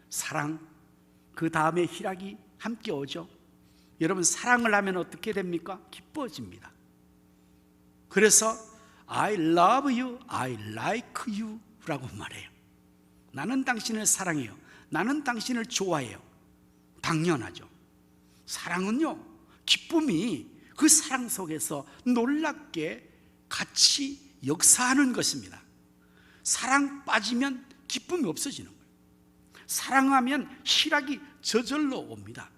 사랑, 그 다음에 희락이 함께 오죠. 여러분, 사랑을 하면 어떻게 됩니까? 기뻐집니다. 그래서 I love you, I like you 라고 말해요. 나는 당신을 사랑해요. 나는 당신을 좋아해요. 당연하죠. 사랑은요, 기쁨이 그 사랑 속에서 놀랍게 같이 역사하는 것입니다. 사랑 빠지면 기쁨이 없어지는 거예요. 사랑하면 희락이 저절로 옵니다.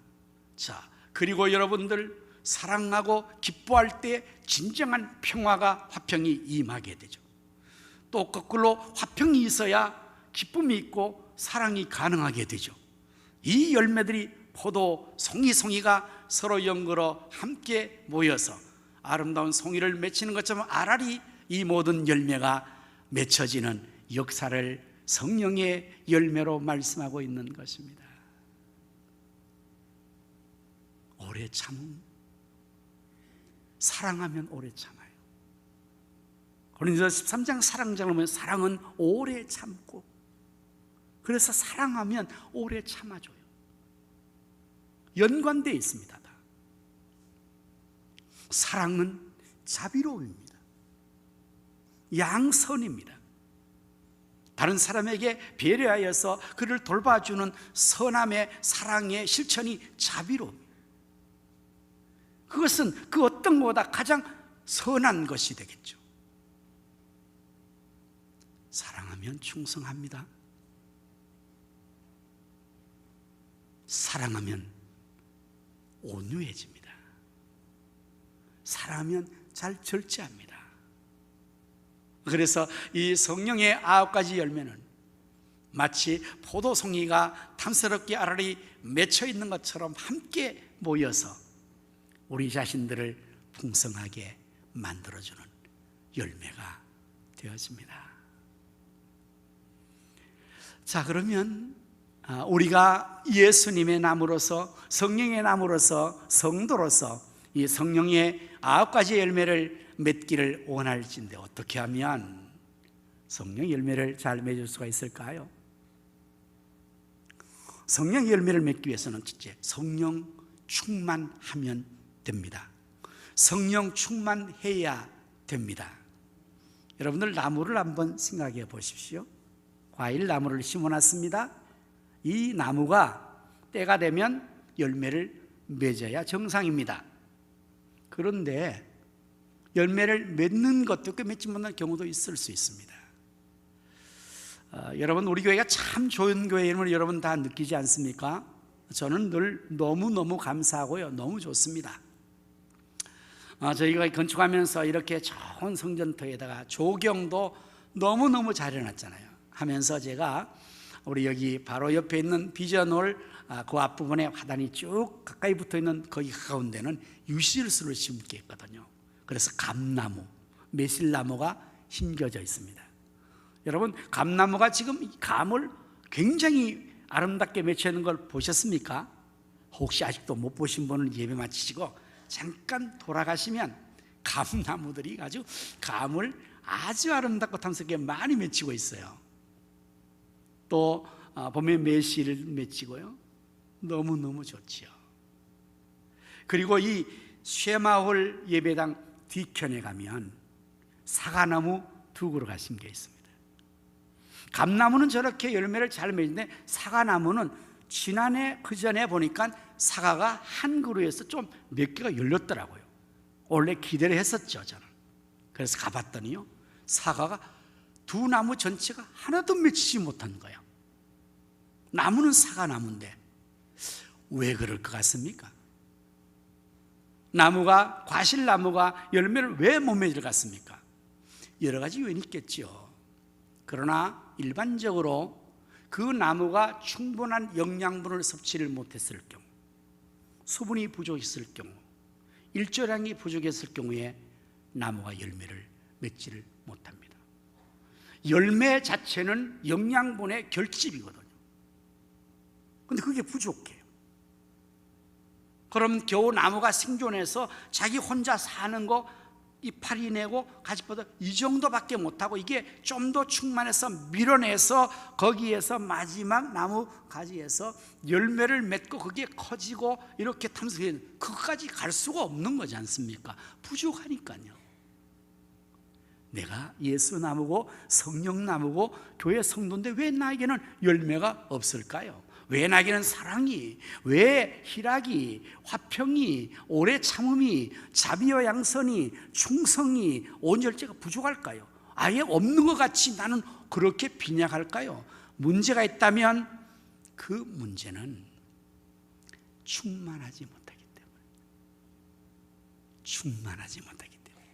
자, 그리고 여러분들 사랑하고 기뻐할 때 진정한 평화가, 화평이 임하게 되죠. 또 거꾸로 화평이 있어야 기쁨이 있고 사랑이 가능하게 되죠. 이 열매들이 포도 송이가 서로 연결어 함께 모여서 아름다운 송이를 맺히는 것처럼 알알이 이 모든 열매가 맺혀지는 역사를 성령의 열매로 말씀하고 있는 것입니다. 오래 참음, 사랑하면 오래 참아요. 고린도서 13장 사랑장을 보면 사랑은 오래 참고, 그래서 사랑하면 오래 참아줘요. 연관되어 있습니다. 다. 사랑은 자비로움입니다. 양선입니다. 다른 사람에게 배려하여서 그를 돌봐주는 선함의 사랑의 실천이 자비로움입니다. 그것은 그 어떤 것보다 가장 선한 것이 되겠죠. 사랑하면 충성합니다. 사랑하면 온유해집니다. 사랑하면 잘 절제합니다. 그래서 이 성령의 9가지 열매는 마치 포도송이가 탐스럽게 알알이 맺혀 있는 것처럼 함께 모여서 우리 자신들을 풍성하게 만들어주는 열매가 되어집니다. 자, 그러면 우리가 예수님의 나무로서, 성령의 나무로서, 성도로서 이 성령의 9가지 열매를 맺기를 원할진데 어떻게 하면 성령 열매를 잘 맺을 수가 있을까요? 성령 열매를 맺기 위해서는 첫째, 성령 충만하면 됩니다. 성령 충만해야 됩니다. 여러분들 나무를 한번 생각해 보십시오. 과일 나무를 심어놨습니다. 이 나무가 때가 되면 열매를 맺어야 정상입니다. 그런데 열매를 맺는 것도 꽤 맺지 못하는 경우도 있을 수 있습니다. 여러분, 우리 교회가 참 좋은 교회임을 여러분 다 느끼지 않습니까? 저는 늘 너무너무 감사하고요, 너무 좋습니다. 저희가 건축하면서 이렇게 좋은 성전터에다가 조경도 너무너무 잘 해놨잖아요. 하면서 제가 우리 여기 바로 옆에 있는 비전홀 그 앞부분에 화단이 쭉 가까이 붙어있는 거기 가까운데는 유실수를 심게 했거든요. 그래서 감나무, 매실나무가 심겨져 있습니다. 여러분, 감나무가 지금 감을 굉장히 아름답게 맺혀있는 걸 보셨습니까? 혹시 아직도 못 보신 분은 예배 마치시고 잠깐 돌아가시면 감나무들이 아주 감을 아주 아름답고 탐스럽게 많이 맺히고 있어요. 또 보면 매실을 맺히고요. 너무너무 좋지요. 그리고 이 쇠마을 예배당 뒤편에 가면 사과나무 두 그루가 심겨 있습니다. 감나무는 저렇게 열매를 잘 맺는데 사과나무는 지난해 그전에 보니까 사과가 한 그루에서 좀 몇 개가 열렸더라고요. 원래 기대를 했었죠, 저는. 그래서 가봤더니요, 사과가 두 나무 전체가 하나도 맺히지 못한 거예요. 나무는 사과나무인데 왜 그럴 것 같습니까? 나무가, 과실나무가 열매를 왜 못 맺을 것 같습니까? 여러 가지 요인이 있겠죠. 그러나 일반적으로 그 나무가 충분한 영양분을 섭취를 못했을 경우, 수분이 부족했을 경우, 일조량이 부족했을 경우에 나무가 열매를 맺지를 못합니다. 열매 자체는 영양분의 결집이거든요. 근데 그게 부족해요. 그럼 겨우 나무가 생존해서 자기 혼자 사는 거 이파리 내고 가지 뻗어 이 정도밖에 못하고, 이게 좀 더 충만해서 밀어내서 거기에서 마지막 나무 가지에서 열매를 맺고 그게 커지고 이렇게 탐색해, 그것까지 갈 수가 없는 거지 않습니까? 부족하니까요. 내가 예수 나무고 성령 나무고 교회 성도인데 왜 나에게는 열매가 없을까요? 왜 나에게는 사랑이, 왜 희락이, 화평이, 오래 참음이, 자비와 양선이, 충성이, 온절제가 부족할까요? 아예 없는 것 같이 나는 그렇게 빈약할까요? 문제가 있다면 그 문제는 충만하지 못하기 때문에, 충만하지 못하기 때문에.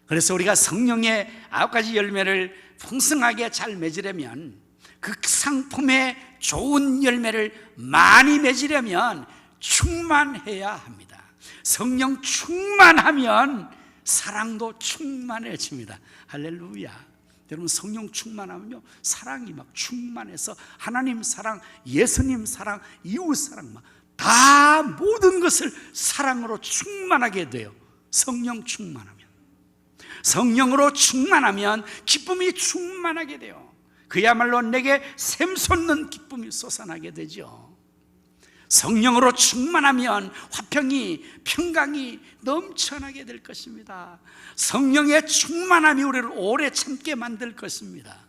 그래서 우리가 성령의 9가지 열매를 풍성하게 잘 맺으려면, 그 상품의 좋은 열매를 많이 맺으려면 충만해야 합니다. 성령 충만하면 사랑도 충만해집니다. 할렐루야. 여러분, 성령 충만하면요, 사랑이 막 충만해서 하나님 사랑, 예수님 사랑, 이웃 사랑, 다 모든 것을 사랑으로 충만하게 돼요. 성령 충만하면, 성령으로 충만하면 기쁨이 충만하게 돼요. 그야말로 내게 샘솟는 기쁨이 솟아나게 되죠. 성령으로 충만하면 화평이, 평강이 넘쳐나게 될 것입니다. 성령의 충만함이 우리를 오래 참게 만들 것입니다.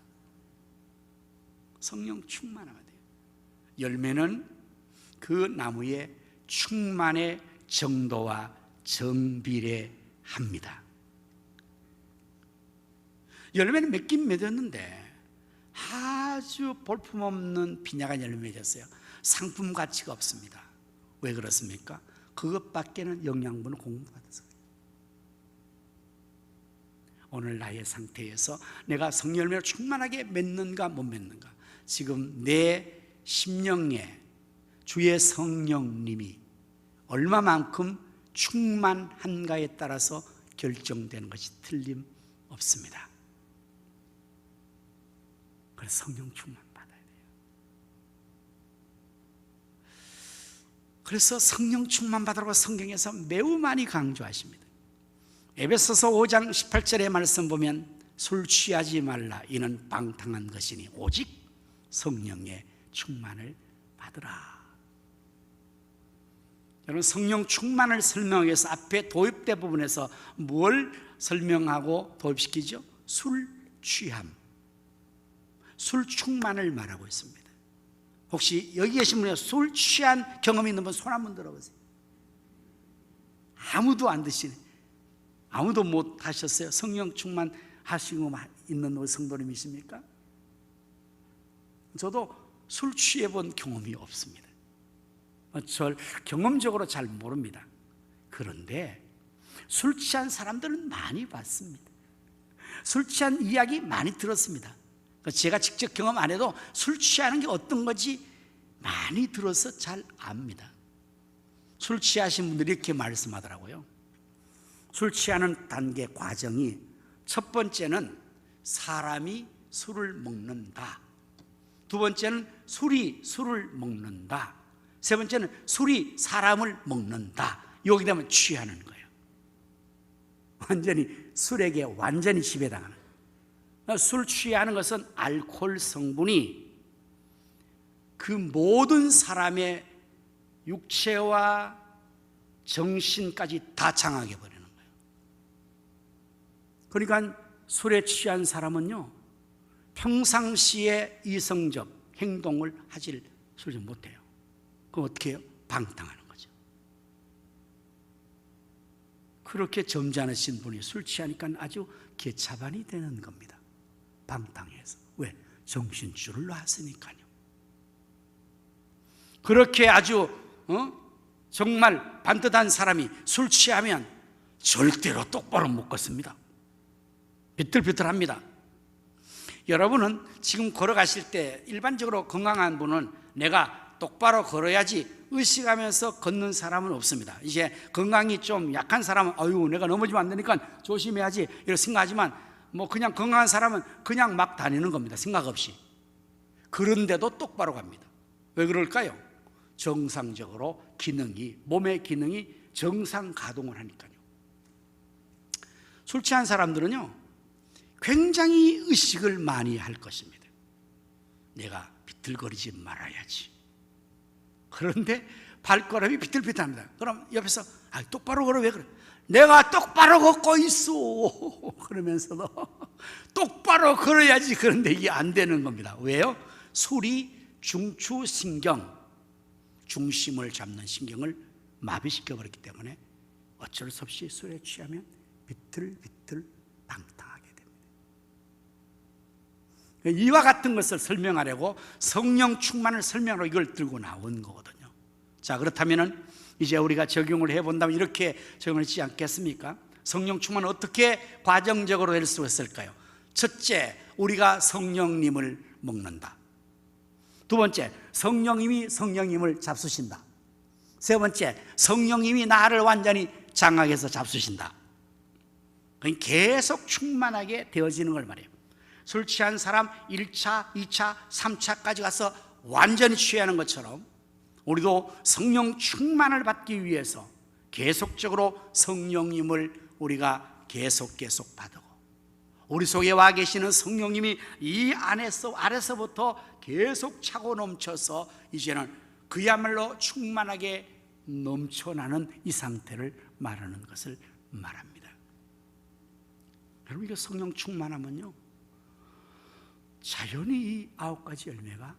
성령 충만하면 돼요. 열매는 그 나무의 충만의 정도와 정비례합니다. 열매는 맺긴 맺었는데 아주 볼품없는 빈약한 열매 맺었어요. 상품 가치가 없습니다. 왜 그렇습니까? 그것밖에는 영양분을 공급받아서. 오늘 나의 상태에서 내가 성열매를 충만하게 맺는가 못 맺는가, 지금 내 심령에 주의 성령님이 얼마만큼 충만한가에 따라서 결정되는 것이 틀림없습니다. 그래서 성령 충만 받아야 돼요. 그래서 성령 충만 받으라고 성경에서 매우 많이 강조하십니다. 에베소서 5장 18절의 말씀 보면 술 취하지 말라, 이는 방탕한 것이니 오직 성령의 충만을 받으라. 여러분, 성령 충만을 설명하기 위해서 앞에 도입대 부분에서 뭘 설명하고 도입시키죠? 술 취함, 술 충만을 말하고 있습니다. 혹시 여기 계신 분이 술 취한 경험이 있는 분 손 한번 들어보세요. 아무도 안 드시네. 아무도 못 하셨어요? 성령 충만 하시고 있는 성도님이십니까? 저도 술 취해 본 경험이 없습니다. 저 경험적으로 잘 모릅니다. 그런데 술 취한 사람들은 많이 봤습니다. 술 취한 이야기 많이 들었습니다. 제가 직접 경험 안 해도 술 취하는 게 어떤 건지 많이 들어서 잘 압니다. 술 취하신 분들이 이렇게 말씀하더라고요. 술 취하는 단계 과정이, 첫 번째는 사람이 술을 먹는다. 두 번째는 술이 술을 먹는다. 세 번째는 술이 사람을 먹는다. 여기 되면 취하는 거예요. 완전히 술에게 완전히 지배당하는. 술 취하는 것은 알코올 성분이 그 모든 사람의 육체와 정신까지 다 장악해 버리는 거예요. 그러니까 술에 취한 사람은요, 평상시에 이성적 행동을 하질 못해요. 그럼 어떻게 해요? 방탕하는 거죠. 그렇게 점잖으신 분이 술 취하니까 아주 개차반이 되는 겁니다. 방탕해서. 왜? 정신줄을 놨으니까요. 그렇게 아주 정말 반듯한 사람이 술 취하면 절대로 똑바로 못 걷습니다. 비틀비틀합니다. 여러분은 지금 걸어가실 때 일반적으로 건강한 분은 내가 똑바로 걸어야지 의식하면서 걷는 사람은 없습니다. 이제 건강이 좀 약한 사람은 아유 내가 넘어지면 안 되니까 조심해야지 이렇게 생각하지만 뭐 그냥 건강한 사람은 그냥 막 다니는 겁니다. 생각 없이. 그런데도 똑바로 갑니다. 왜 그럴까요? 정상적으로 몸의 기능이 정상 가동을 하니까요. 술 취한 사람들은요, 굉장히 의식을 많이 할 것입니다. 내가 비틀거리지 말아야지. 그런데 발걸음이 비틀비틀합니다. 그럼 옆에서 똑바로 걸어. 왜 그래? 내가 똑바로 걷고 있어. 그러면서도 똑바로 걸어야지. 그런데 이게 안 되는 겁니다. 왜요? 술이 중추신경, 중심을 잡는 신경을 마비시켜 버렸기 때문에 어쩔 수 없이 술에 취하면 비틀비틀 방탕하게 됩니다. 이와 같은 것을 설명하려고 성령 충만을 설명하러 이걸 들고 나온 거거든요. 자, 그렇다면 이제 우리가 적용을 해본다면 이렇게 적용을 하지 않겠습니까? 성령 충만은 어떻게 과정적으로 될 수 있을까요? 첫째, 우리가 성령님을 먹는다. 두 번째, 성령님을 잡수신다. 세 번째, 성령님이 나를 완전히 장악해서 잡수신다. 계속 충만하게 되어지는 걸 말해요. 술 취한 사람 1차, 2차, 3차까지 가서 완전히 취하는 것처럼 우리도 성령 충만을 받기 위해서 계속적으로 성령님을 우리가 계속 받고, 우리 속에 와 계시는 성령님이 이 아래서부터 계속 차고 넘쳐서 이제는 그야말로 충만하게 넘쳐나는 이 상태를 말하는 것을 말합니다. 여러분, 이거 성령 충만하면요, 자연히 이 9가지 열매가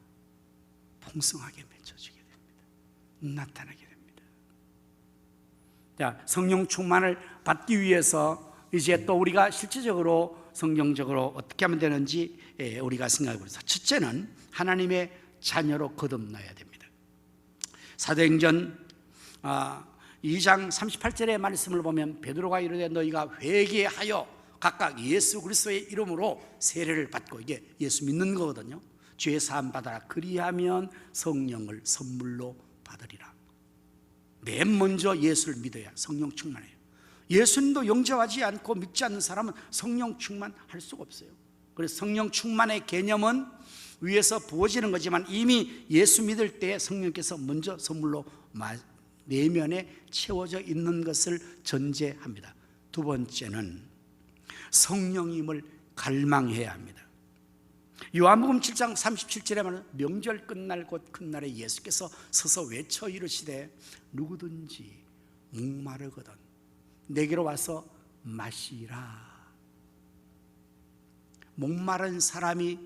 풍성하게 맺혀지게 됩니다. 나타나게 됩니다. 자, 성령 충만을 받기 위해서 이제 또 우리가 실질적으로 성경적으로 어떻게 하면 되는지 우리가 생각해 보겠습니다. 첫째는 하나님의 자녀로 거듭나야 됩니다. 사도행전 2장 38절의 말씀을 보면 베드로가 이르되 너희가 회개하여 각각 예수 그리스도의 이름으로 세례를 받고, 이게 예수 믿는 거거든요. 죄 사함 받아라. 그리하면 성령을 선물로 받으리라. 맨 먼저 예수를 믿어야 성령 충만해요. 예수님도 영접하지 않고 믿지 않는 사람은 성령 충만할 수가 없어요. 그래서 성령 충만의 개념은 위에서 부어지는 거지만 이미 예수 믿을 때 성령께서 먼저 선물로 내면에 채워져 있는 것을 전제합니다. 두 번째는 성령님을 갈망해야 합니다. 요한복음 7장 37절에 말하는 명절 끝날 곧 큰 날에 예수께서 서서 외쳐 이르시되 누구든지 목마르거든 내게로 와서 마시라. 목마른 사람이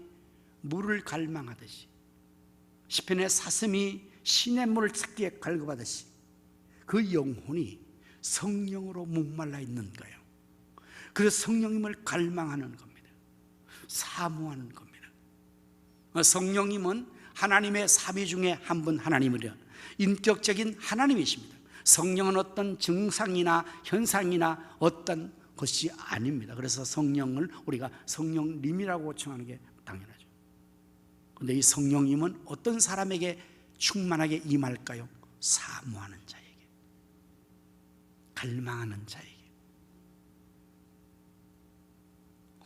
물을 갈망하듯이, 시편의 사슴이 시냇물을 찾기에 갈급하듯이 그 영혼이 성령으로 목말라 있는 거예요. 그래서 성령님을 갈망하는 겁니다. 사모하는 겁니다. 성령님은 하나님의 삼위 중에 한 분 하나님이려 인격적인 하나님이십니다. 성령은 어떤 증상이나 현상이나 어떤 것이 아닙니다. 그래서 성령을 우리가 성령님이라고称하는 게 당연하죠. 그런데 이 성령님은 어떤 사람에게 충만하게 임할까요? 사모하는 자에게, 갈망하는 자에게.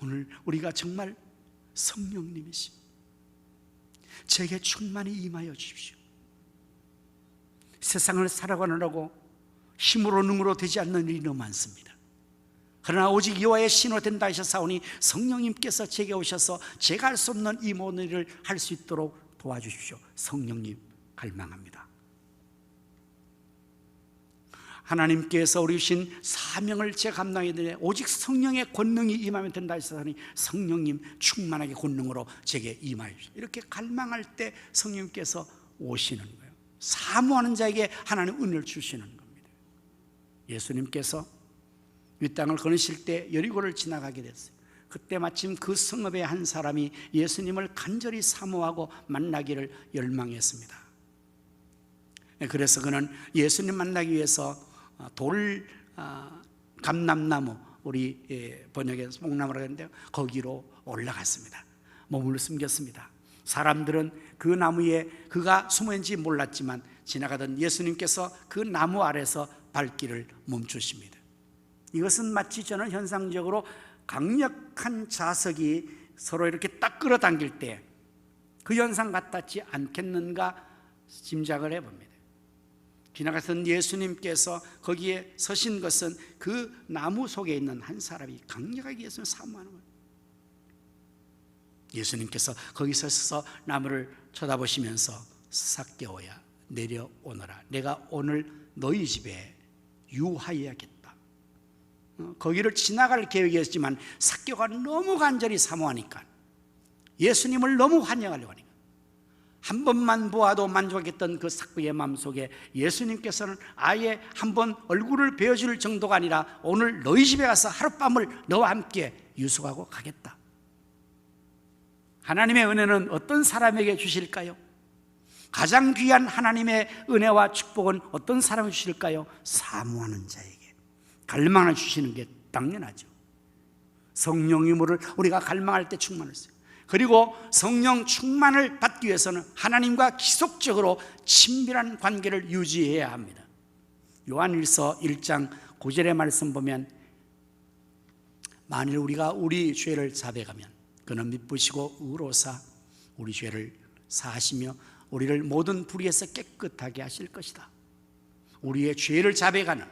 오늘 우리가 정말 성령님이십니다. 제게 충만히 임하여 주십시오. 세상을 살아가느라고 힘으로 능으로 되지 않는 일이 너무 많습니다. 그러나 오직 여호와의 신으로 된다 하셨사오니 성령님께서 제게 오셔서 제가 할 수 없는 이 모든 일을 할 수 있도록 도와주십시오. 성령님 갈망합니다. 하나님께서 우리 주신 사명을 제가 감당해야 되네. 오직 성령의 권능이 임하면 된다 하셨으니 성령님 충만하게 권능으로 제게 임하여 주십시오. 이렇게 갈망할 때 성령님께서 오시는 거예요. 사모하는 자에게 하나님 은혜를 주시는 겁니다. 예수님께서 이 땅을 걸으실 때 여리고를 지나가게 됐어요. 그때 마침 그 성읍의 한 사람이 예수님을 간절히 사모하고 만나기를 열망했습니다. 그래서 그는 예수님 만나기 위해서 감람나무, 우리 번역에서 목나무라고 하는데요, 거기로 올라갔습니다. 몸을 숨겼습니다. 사람들은 그 나무에 그가 숨어있는지 몰랐지만 지나가던 예수님께서 그 나무 아래서 발길을 멈추십니다. 이것은 마치 저는 현상적으로 강력한 자석이 서로 이렇게 딱 끌어당길 때 그 현상 같았지 않겠는가 짐작을 해봅니다. 지나가던 예수님께서 거기에 서신 것은 그 나무 속에 있는 한 사람이 강력하게 예수님을 사모하는 거예요. 예수님께서 거기서 서서 나무를 쳐다보시면서 삭개오야 내려오너라. 내가 오늘 너희 집에 유하여야겠다. 거기를 지나갈 계획이었지만 삭개오가 너무 간절히 사모하니까, 예수님을 너무 환영하려고 하니까, 한 번만 보아도 만족했던 그 삭개오의 마음속에 예수님께서는 아예 한번 얼굴을 베어줄 정도가 아니라 오늘 너희 집에 가서 하룻밤을 너와 함께 유숙하고 가겠다. 하나님의 은혜는 어떤 사람에게 주실까요? 가장 귀한 하나님의 은혜와 축복은 어떤 사람에게 주실까요? 사모하는 자에게, 갈망을 주시는 게 당연하죠. 성령님을 우리가 갈망할 때 충만했어요. 그리고 성령 충만을 받기 위해서는 하나님과 지속적으로 친밀한 관계를 유지해야 합니다. 요한일서 1장 9절의 말씀 보면, 만일 우리가 우리 죄를 자백하면 그는 미쁘시고 의로사 우리 죄를 사하시며 우리를 모든 불의에서 깨끗하게 하실 것이다. 우리의 죄를 자백하는,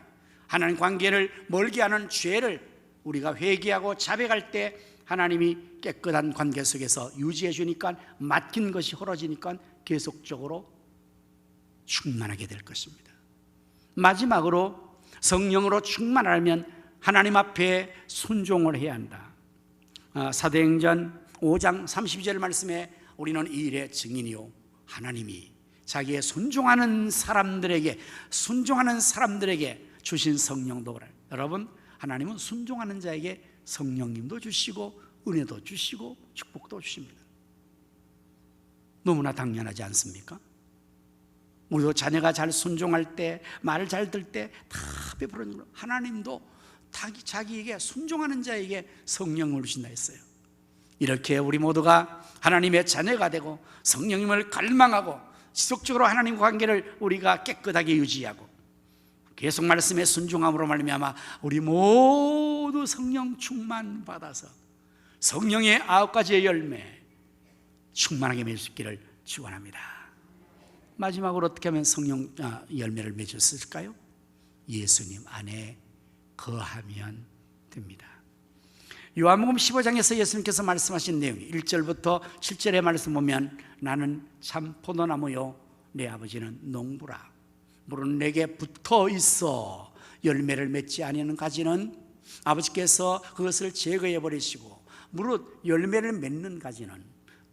하나님 관계를 멀게 하는 죄를 우리가 회개하고 자백할 때 하나님이 깨끗한 관계 속에서 유지해 주니까 맡긴 것이 헐어지니까 계속적으로 충만하게 될 것입니다. 마지막으로 성령으로 충만하려면 하나님 앞에 순종을 해야 한다. 사도행전 5장 32절 말씀에 우리는 이 일의 증인이요, 하나님이 자기의 순종하는 사람들에게 주신 성령도 그래요. 여러분, 하나님은 순종하는 자에게 성령님도 주시고 은혜도 주시고 축복도 주십니다. 너무나 당연하지 않습니까? 우리도 자녀가 잘 순종할 때, 말을 잘 들 때 다 베풀어주는 거예요. 하나님도 자기에게 순종하는 자에게 성령을 주신다 했어요. 이렇게 우리 모두가 하나님의 자녀가 되고 성령님을 갈망하고 지속적으로 하나님과 관계를 우리가 깨끗하게 유지하고 계속 말씀에 순종함으로 말미암아 우리 모두 성령 충만 받아서 성령의 9가지의 열매 충만하게 맺을 수 있기를 축원합니다. 마지막으로 어떻게 하면 성령 열매를 맺을 수 있을까요? 예수님 안에 거하면 됩니다. 요한복음 15장에서 예수님께서 말씀하신 내용 1절부터 7절의 말씀 보면, 나는 참 포도나무요 내 아버지는 농부라. 물은 내게 붙어 있어 열매를 맺지 아니하는 가지는 아버지께서 그것을 제거해 버리시고, 무릇 열매를 맺는 가지는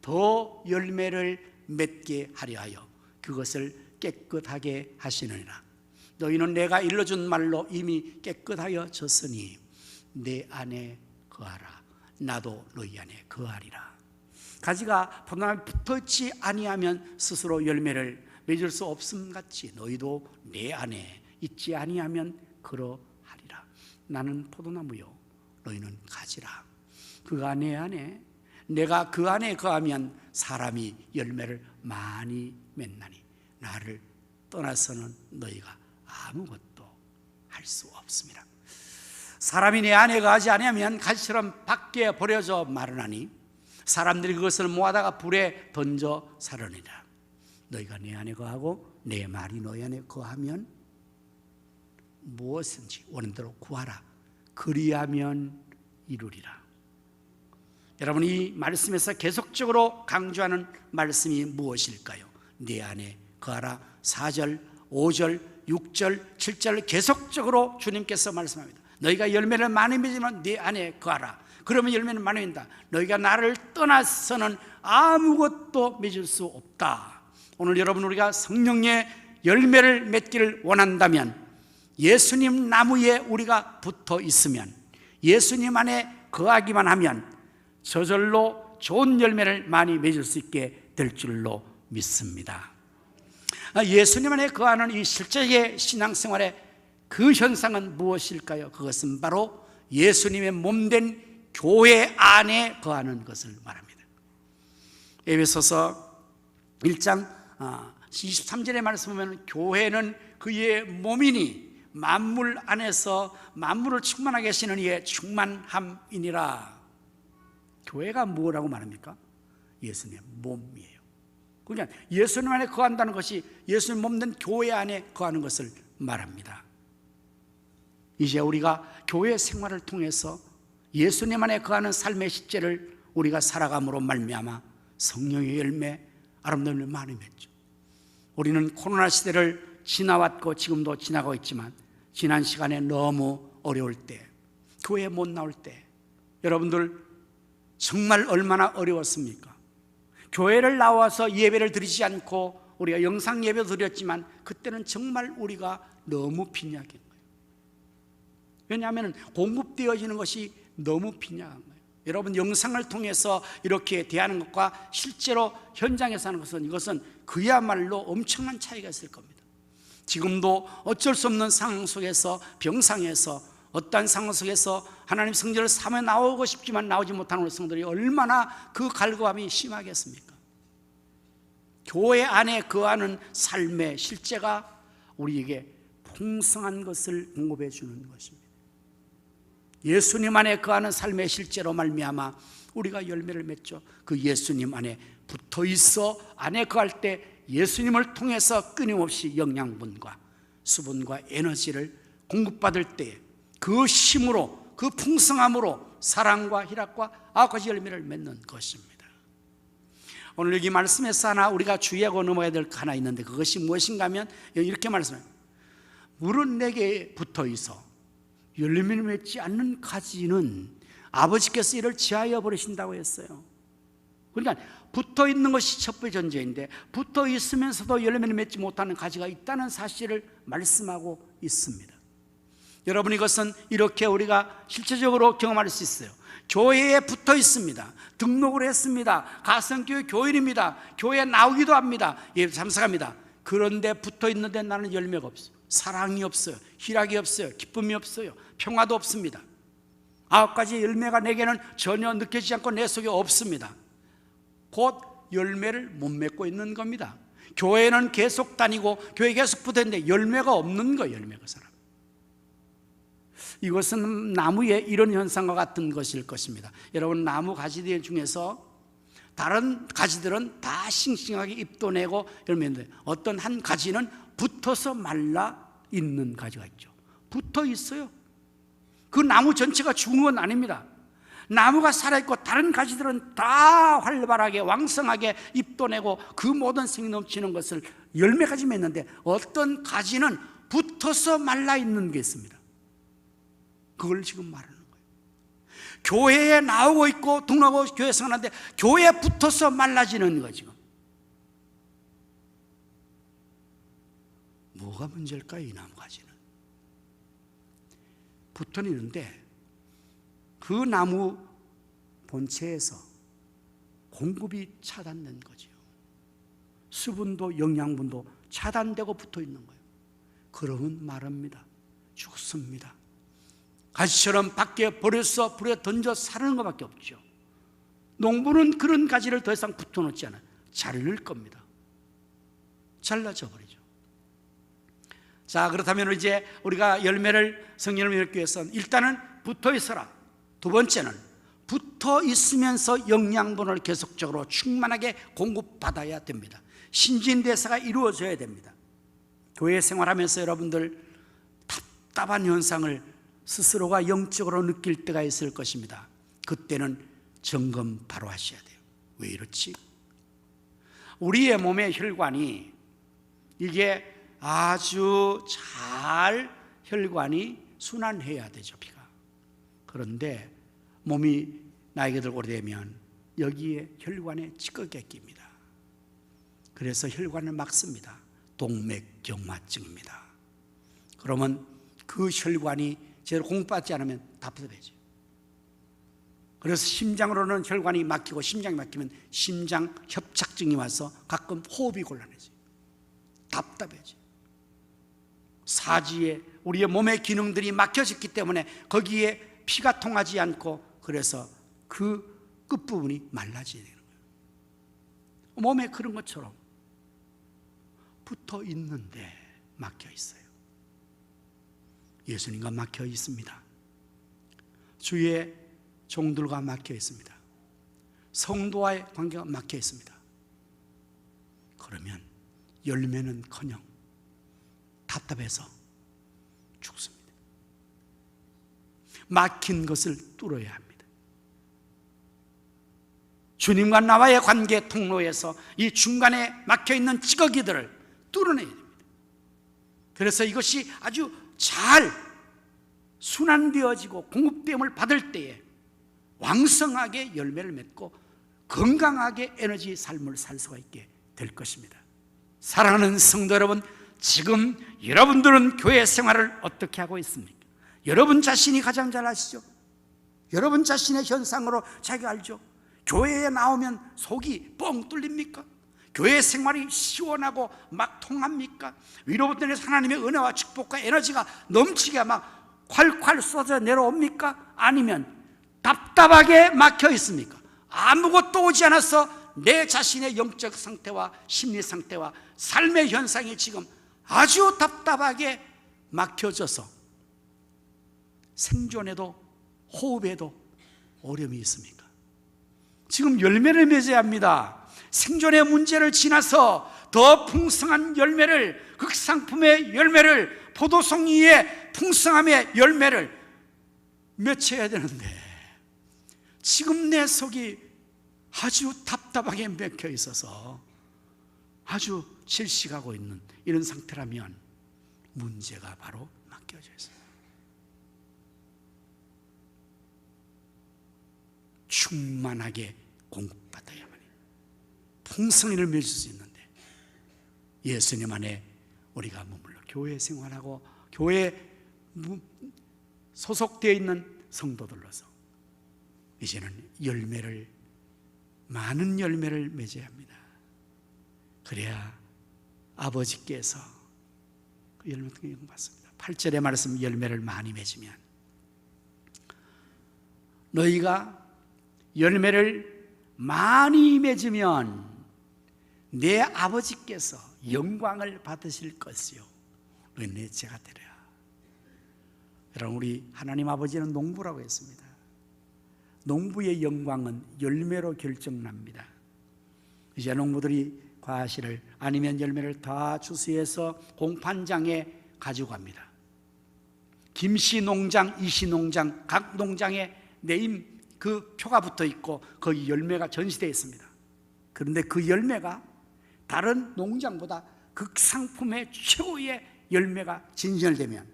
더 열매를 맺게 하려 하여 그것을 깨끗하게 하시느니라. 너희는 내가 일러준 말로 이미 깨끗하여 졌으니 내 안에 거하라. 나도 너희 안에 거하리라. 가지가 포도나무에 붙어있지 아니하면 스스로 열매를 맺을 수 없음 같이 너희도 내 안에 있지 아니하면 그러하리라. 나는 포도나무요 너희는 가지라. 그가 내 안에, 내가 그 안에 거하면 사람이 열매를 많이 맺나니 나를 떠나서는 너희가 아무것도 할 수 없습니다. 사람이 내 안에 거하지 아니하면 가지처럼 밖에 버려져 마르나니 사람들이 그것을 모아다가 불에 던져 살으니라. 너희가 내 안에 거하고 내 말이 너희 안에 거하면 무엇인지 원하는 대로 구하라. 그리하면 이루리라. 여러분, 이 말씀에서 계속적으로 강조하는 말씀이 무엇일까요? 내 안에 거하라. 4절, 5절, 6절, 7절 계속적으로 주님께서 말씀합니다. 너희가 열매를 많이 맺으면 내 안에 거하라. 그러면 열매는 많이 맺는다. 너희가 나를 떠나서는 아무것도 맺을 수 없다. 오늘 여러분, 우리가 성령의 열매를 맺기를 원한다면 예수님 나무에 우리가 붙어 있으면, 예수님 안에 거하기만 하면 저절로 좋은 열매를 많이 맺을 수 있게 될 줄로 믿습니다. 예수님 안에 거하는 이 실제의 신앙생활의 그 현상은 무엇일까요? 그것은 바로 예수님의 몸된 교회 안에 거하는 것을 말합니다. 에베소서 1장 23절의 말씀 보면 교회는 그의 몸이니 만물 안에서 만물을 충만하게 하시는 이의 충만함이니라. 교회가 뭐라고 말합니까? 예수님의 몸이에요. 그러니까 예수님 안에 거한다는 것이 예수님 몸된 교회 안에 거하는 것을 말합니다. 이제 우리가 교회 생활을 통해서 예수님 안에 거하는 삶의 실제를 우리가 살아감으로 말미암아 성령의 열매, 아름다운 열매 많이 맺죠. 우리는 코로나 시대를 지나왔고 지금도 지나고 있지만 지난 시간에 너무 어려울 때, 교회에 못 나올 때 여러분들 정말 얼마나 어려웠습니까? 교회를 나와서 예배를 드리지 않고 우리가 영상 예배도 드렸지만 그때는 정말 우리가 너무 빈약한 거예요. 왜냐하면 공급되어지는 것이 너무 빈약한 거예요. 여러분, 영상을 통해서 이렇게 대하는 것과 실제로 현장에서 하는 것은, 이것은 그야말로 엄청난 차이가 있을 겁니다. 지금도 어쩔 수 없는 상황 속에서, 병상에서, 어떠한 상황 속에서 하나님 성전을 삼아 나오고 싶지만 나오지 못하는 우리 성도들이 얼마나 그 갈구함이 심하겠습니까? 교회 안에 거하는 삶의 실제가 우리에게 풍성한 것을 공급해 주는 것입니다. 예수님 안에 거하는 삶의 실제로 말미암아 우리가 열매를 맺죠. 그 예수님 안에 붙어 있어 안에 거할 때 예수님을 통해서 끊임없이 영양분과 수분과 에너지를 공급받을 때 그 힘으로, 그 풍성함으로 사랑과 희락과 아홉 가지 열매를 맺는 것입니다. 오늘 여기 말씀에서 하나 우리가 주의하고 넘어야 될 거 하나 있는데, 그것이 무엇인가 하면 이렇게 말씀해요. 물은 내게 붙어 있어 열매를 맺지 않는 가지는 아버지께서 이를 지하여 버리신다고 했어요. 그러니까 붙어 있는 것이 첫 번째 전제인데, 붙어 있으면서도 열매를 맺지 못하는 가지가 있다는 사실을 말씀하고 있습니다. 여러분, 이것은 이렇게 우리가 실제적으로 경험할 수 있어요. 교회에 붙어 있습니다. 등록을 했습니다. 가성교회 교인입니다. 교회에 나오기도 합니다. 예, 참석합니다. 그런데 붙어 있는데 나는 열매가 없어요. 사랑이 없어요. 희락이 없어요. 기쁨이 없어요. 평화도 없습니다. 아홉 가지 열매가 내게는 전혀 느껴지지 않고 내 속에 없습니다. 곧 열매를 못 맺고 있는 겁니다. 교회는 계속 다니고 교회에 계속 붙어 있는데 열매가 없는 거예요. 열매가 사람. 이것은 나무의 이런 현상과 같은 것일 것입니다. 여러분, 나무 가지들 중에서 다른 가지들은 다 싱싱하게 잎도 내고 열매인데, 어떤 한 가지는 붙어서 말라 있는 가지가 있죠. 붙어 있어요. 그 나무 전체가 죽은 건 아닙니다. 나무가 살아있고 다른 가지들은 다 활발하게 왕성하게 잎도 내고 그 모든 생이 넘치는 것을 열매까지 맺는데, 어떤 가지는 붙어서 말라 있는 게 있습니다. 그걸 지금 말하는 거예요. 교회에 나오고 있고 등록하고 교회 생활하는데 교회에 붙어서 말라지는 거. 지금 뭐가 문제일까요? 이 나무 가지는 붙어 있는데 그 나무 본체에서 공급이 차단된 거죠. 수분도 영양분도 차단되고 붙어 있는 거예요. 그러면 말합니다. 죽습니다. 가지처럼 밖에 버려서 불에 던져 사르는 것밖에 없죠. 농부는 그런 가지를 더 이상 붙여놓지 않아요. 자를 겁니다. 잘라져 버리죠. 자, 그렇다면 이제 우리가 열매를, 성령을 맺기 위해서는 일단은 붙어 있어라. 두 번째는 붙어 있으면서 영양분을 계속적으로 충만하게 공급받아야 됩니다. 신진대사가 이루어져야 됩니다. 교회 생활하면서 여러분들 답답한 현상을 스스로가 영적으로 느낄 때가 있을 것입니다. 그때는 점검 바로 하셔야 돼요. 왜 이렇지? 우리의 몸의 혈관이 이게 아주 잘 혈관이 순환해야 되죠, 피가. 그런데 몸이 나이가 들고 오래되면 여기에 혈관에 찌꺼기가 낍니다. 그래서 혈관을 막습니다. 동맥경화증입니다. 그러면 그 혈관이 제대로 공급받지 않으면 답답해져요. 그래서 심장으로는 혈관이 막히고 심장이 막히면 심장 협착증이 와서 가끔 호흡이 곤란해져요. 답답해져요. 사지에 우리의 몸의 기능들이 막혀졌기 때문에 거기에 피가 통하지 않고 그래서 그 끝부분이 말라지게 되는 거예요. 몸에 그런 것처럼 붙어 있는데 막혀 있어요. 예수님과 막혀 있습니다. 주의 종들과 막혀 있습니다. 성도와의 관계가 막혀 있습니다. 그러면 열매는커녕 답답해서 죽습니다. 막힌 것을 뚫어야 합니다. 주님과 나와의 관계 통로에서 이 중간에 막혀있는 찌꺼기들을 뚫어내야 됩니다. 그래서 이것이 아주 잘 순환되어지고 공급됨을 받을 때에 왕성하게 열매를 맺고 건강하게 에너지 삶을 살 수가 있게 될 것입니다. 사랑하는 성도 여러분, 지금 여러분들은 교회 생활을 어떻게 하고 있습니까? 여러분 자신이 가장 잘 아시죠? 여러분 자신의 현상으로 자기가 알죠? 교회에 나오면 속이 뻥 뚫립니까? 교회 생활이 시원하고 막 통합니까? 위로부터 하나님의 은혜와 축복과 에너지가 넘치게 막 콸콸 쏟아 내려옵니까? 아니면 답답하게 막혀 있습니까? 아무것도 오지 않아서 내 자신의 영적 상태와 심리 상태와 삶의 현상이 지금 아주 답답하게 막혀져서 생존에도 호흡에도 어려움이 있습니까? 지금 열매를 맺어야 합니다. 생존의 문제를 지나서 더 풍성한 열매를, 극상품의 열매를, 포도송이의 풍성함의 열매를 맺혀야 되는데 지금 내 속이 아주 답답하게 맥혀 있어서 아주 질식하고 있는 이런 상태라면 문제가 바로 맡겨져 있습니다. 충만하게 공급받아야만 해요. 풍성이를 맺을 수 있는데 예수님 안에 우리가 머물러 교회 생활하고 교회에 소속되어 있는 성도들로서 이제는 많은 열매를 맺어야 합니다. 그래야 아버지께서 그 열매를 영받습니다. 8절의 말씀, 열매를 많이 맺으면 너희가 열매를 많이 맺으면 내 아버지께서 영광을 받으실 것이요 너희 내 제가 되리라. 여러분, 우리 하나님 아버지는 농부라고 했습니다. 농부의 영광은 열매로 결정납니다. 이제 농부들이 과실을 아니면 열매를 다 주스해서 공판장에 가지고 갑니다. 김씨 농장, 이씨 농장, 각 농장에 네임 그 표가 붙어 있고 거기 열매가 전시되어 있습니다. 그런데 그 열매가 다른 농장보다 극상품의 최고의 열매가 진열되면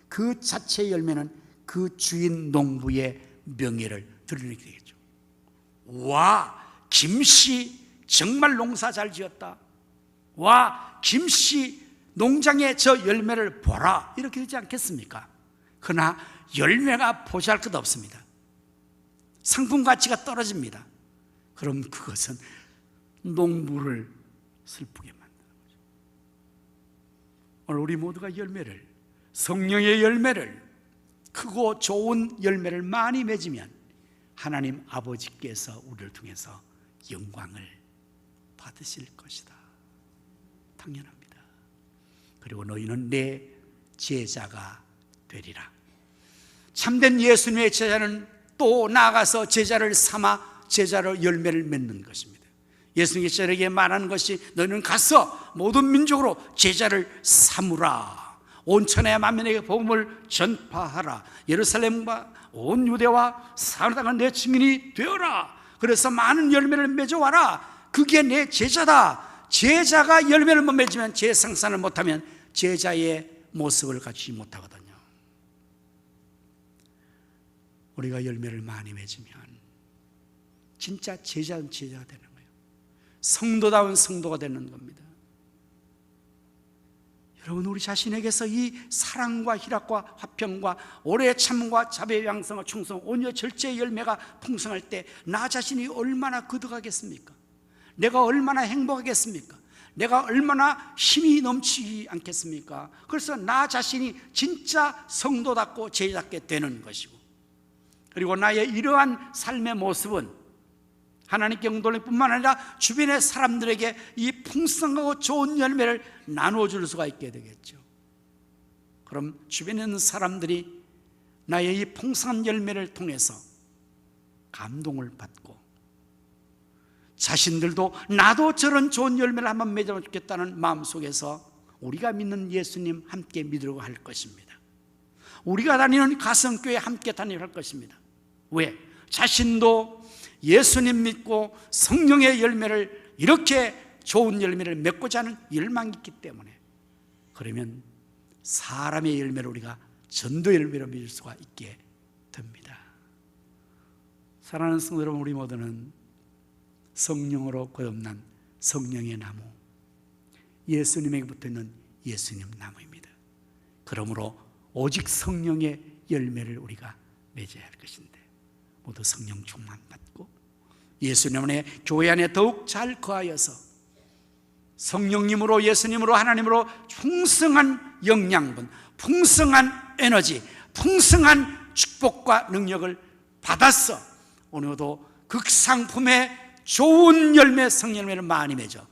그 자체의 열매는 그 주인 농부의 명예를 드러내게 되겠죠. 와, 김씨 정말 농사 잘 지었다. 와, 김씨 농장의 저 열매를 보라. 이렇게 되지 않겠습니까? 그러나 열매가 보잘것 없습니다. 상품 가치가 떨어집니다. 그럼 그것은 농부를 슬프게 만드는 거죠. 오늘 우리 모두가 열매를, 성령의 열매를, 크고 좋은 열매를 많이 맺으면 하나님 아버지께서 우리를 통해서 영광을 받으실 것이다. 당연합니다. 그리고 너희는 내 제자가 되리라. 참된 예수님의 제자는 또 나아가서 제자를 삼아 제자로 열매를 맺는 것입니다. 예수님께서 저에게 말하는 것이 너희는 가서 모든 민족으로 제자를 삼으라. 온 천하 만민에게 복음을 전파하라. 예루살렘과 온 유대와 사마리아 땅은 내 증인이 되어라. 그래서 많은 열매를 맺어와라. 그게 내 제자다. 제자가 열매를 못 맺으면 제 생산을 못하면 제자의 모습을 갖추지 못하거든요. 우리가 열매를 많이 맺으면 진짜 제자는 제자가 되는 거예요. 성도다운 성도가 되는 겁니다. 여러분, 우리 자신에게서 이 사랑과 희락과 화평과 오래 참음과 자비의 양성과 충성, 온유 절제의 열매가 풍성할 때 나 자신이 얼마나 거듭하겠습니까? 내가 얼마나 행복하겠습니까? 내가 얼마나 힘이 넘치지 않겠습니까? 그래서 나 자신이 진짜 성도답고 제자답게 되는 것이고, 그리고 나의 이러한 삶의 모습은 하나님께 영광을 뿐만 아니라 주변의 사람들에게 이 풍성하고 좋은 열매를 나눠줄 수가 있게 되겠죠. 그럼 주변에 있는 사람들이 나의 이 풍성한 열매를 통해서 감동을 받고 자신들도 나도 저런 좋은 열매를 한번 맺으면 좋겠다는 마음속에서 우리가 믿는 예수님 함께 믿으려고 할 것입니다. 우리가 다니는 가성교회 함께 다니려고 할 것입니다. 왜? 자신도 예수님 믿고 성령의 열매를, 이렇게 좋은 열매를 맺고자 하는 열망이 있기 때문에. 그러면 사람의 열매를 우리가 전도 열매로 맺을 수가 있게 됩니다. 사랑하는 성도 여러분, 우리 모두는 성령으로 거듭난 성령의 나무, 예수님에게 붙어있는 예수님 나무입니다. 그러므로 오직 성령의 열매를 우리가 맺어야 할 것인데, 모두 성령 충만 받고 예수님 안에, 교회 안에 더욱 잘 거하여서 성령님으로, 예수님으로, 하나님으로 풍성한 영양분, 풍성한 에너지, 풍성한 축복과 능력을 받아서 오늘도 극상품의 좋은 열매, 성열매를 많이 맺어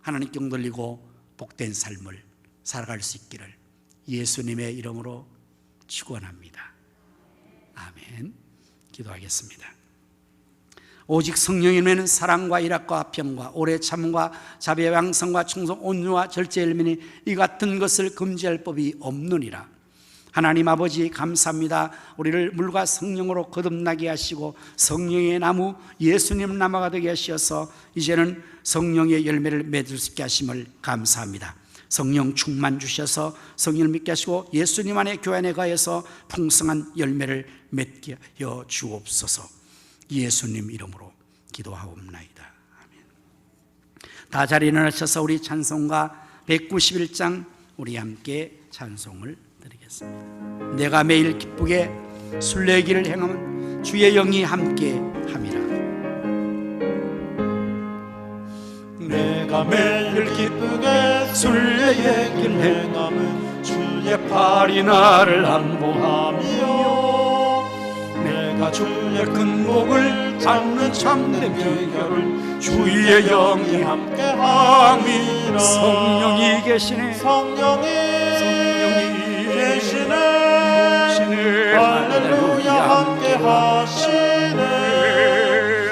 하나님께 영 돌리고 복된 삶을 살아갈 수 있기를 예수님의 이름으로 축원합니다. 아멘. 기도하겠습니다. 오직 성령의 열매는 사랑과 희락과 화평과 오래 참음과 자비의 양성과 충성, 온유와 절제의 열매니 이 같은 것을 금지할 법이 없느니라. 하나님 아버지, 감사합니다. 우리를 물과 성령으로 거듭나게 하시고 성령의 나무, 예수님 나무가 되게 하셔서 이제는 성령의 열매를 맺을 수 있게 하심을 감사합니다. 성령 충만 주셔서 성령을 믿게 하시고 예수님 안에, 교회 안에 가해서 풍성한 열매를 맺게 하여 주옵소서. 예수님 이름으로 기도하옵나이다. 아멘. 다 자리에 일어나셔서 우리 찬송가 191장 우리 함께 찬송을 드리겠습니다. 내가 매일 기쁘게 순례길을 행하면 주의 영이 함께 함이라. 내가 매일 기쁘게 순례의 길 행함은 주의 팔이 나를 안보하며 내가 주의 큰 목을 잡는 참된 비결을 주의 영이 함께함이라. 성령이 계시네. 성령이 계시네. 할렐루야 함께하시네.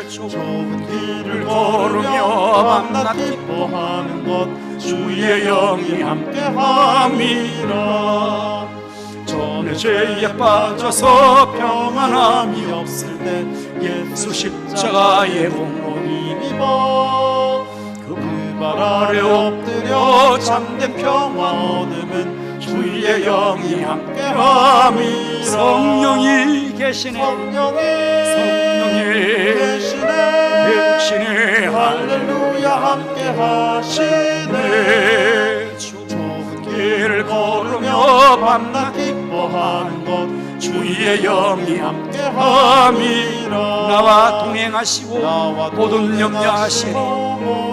좁은 길을 걸으며 밤낮 기뻐하는 것 주의 영이 함께함이라. 전에 죄에 빠져서 평안함이 없을 때 예수 십자가의 공로 힘입어 그 발 아래 엎드려 참된 평화 얻으면 주의 영이 함께함이라. 성령이 계시네. 성령이 계시네. 할렐루야 함께하시네. 좁은 길을 걸으며 밤낮 기뻐하는 것 주의 영이 함께함이라. 나와 동행하시고 모든 염려하시니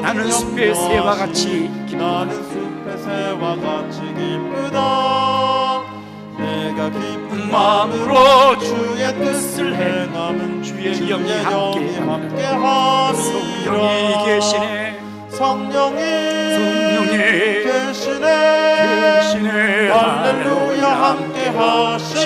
나는 숲의 새와 같이 나는 숲의 새와 같이 기쁘다. 내가 기쁜 마음으로 주의 뜻을 행하면 주의 영이 함께함이라. 성령이 계시네. 성령이 계시네. 할렐루야 함께하시네.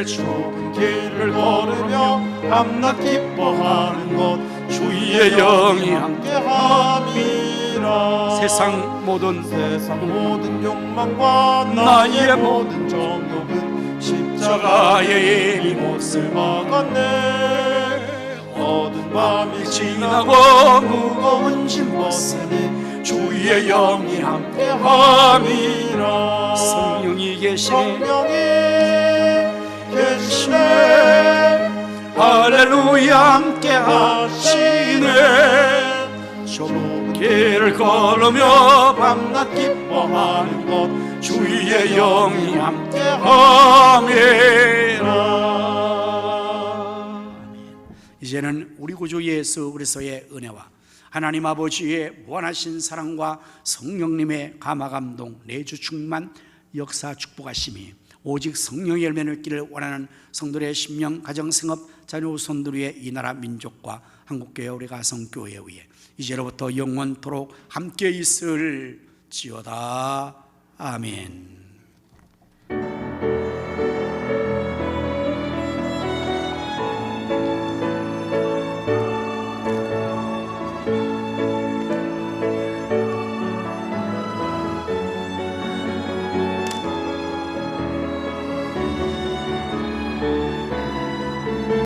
좁은 길 길을 걸으며 밤낮 기뻐하는 것 주의 영이 함께함이라. 세상 모든 욕망과 나의 모든 정욕은 십자가의 이 몫을 막았네. 어두운 밤이 지나고 무거운 짐 벗으니 주의 영이 함께함이라. 성령이 계시네, 할렐루야 함께 하시네. 좁은 길을 걸으며 밤낮 기뻐하는 것 주의 영이 함께함이라. 이제는 우리 구주 예수 그리스도의 은혜와 하나님 아버지의 무한하신 사랑과 성령님의 감화감동 내주 충만 역사 축복하심이 오직 성령의 열매를 맺기를 원하는 성도의 심령 가정 생업 자녀 후손들 위해 이 나라 민족과 한국교회 우리 가성교회 위에 이제로부터 영원토록 함께 있을지어다. 아멘.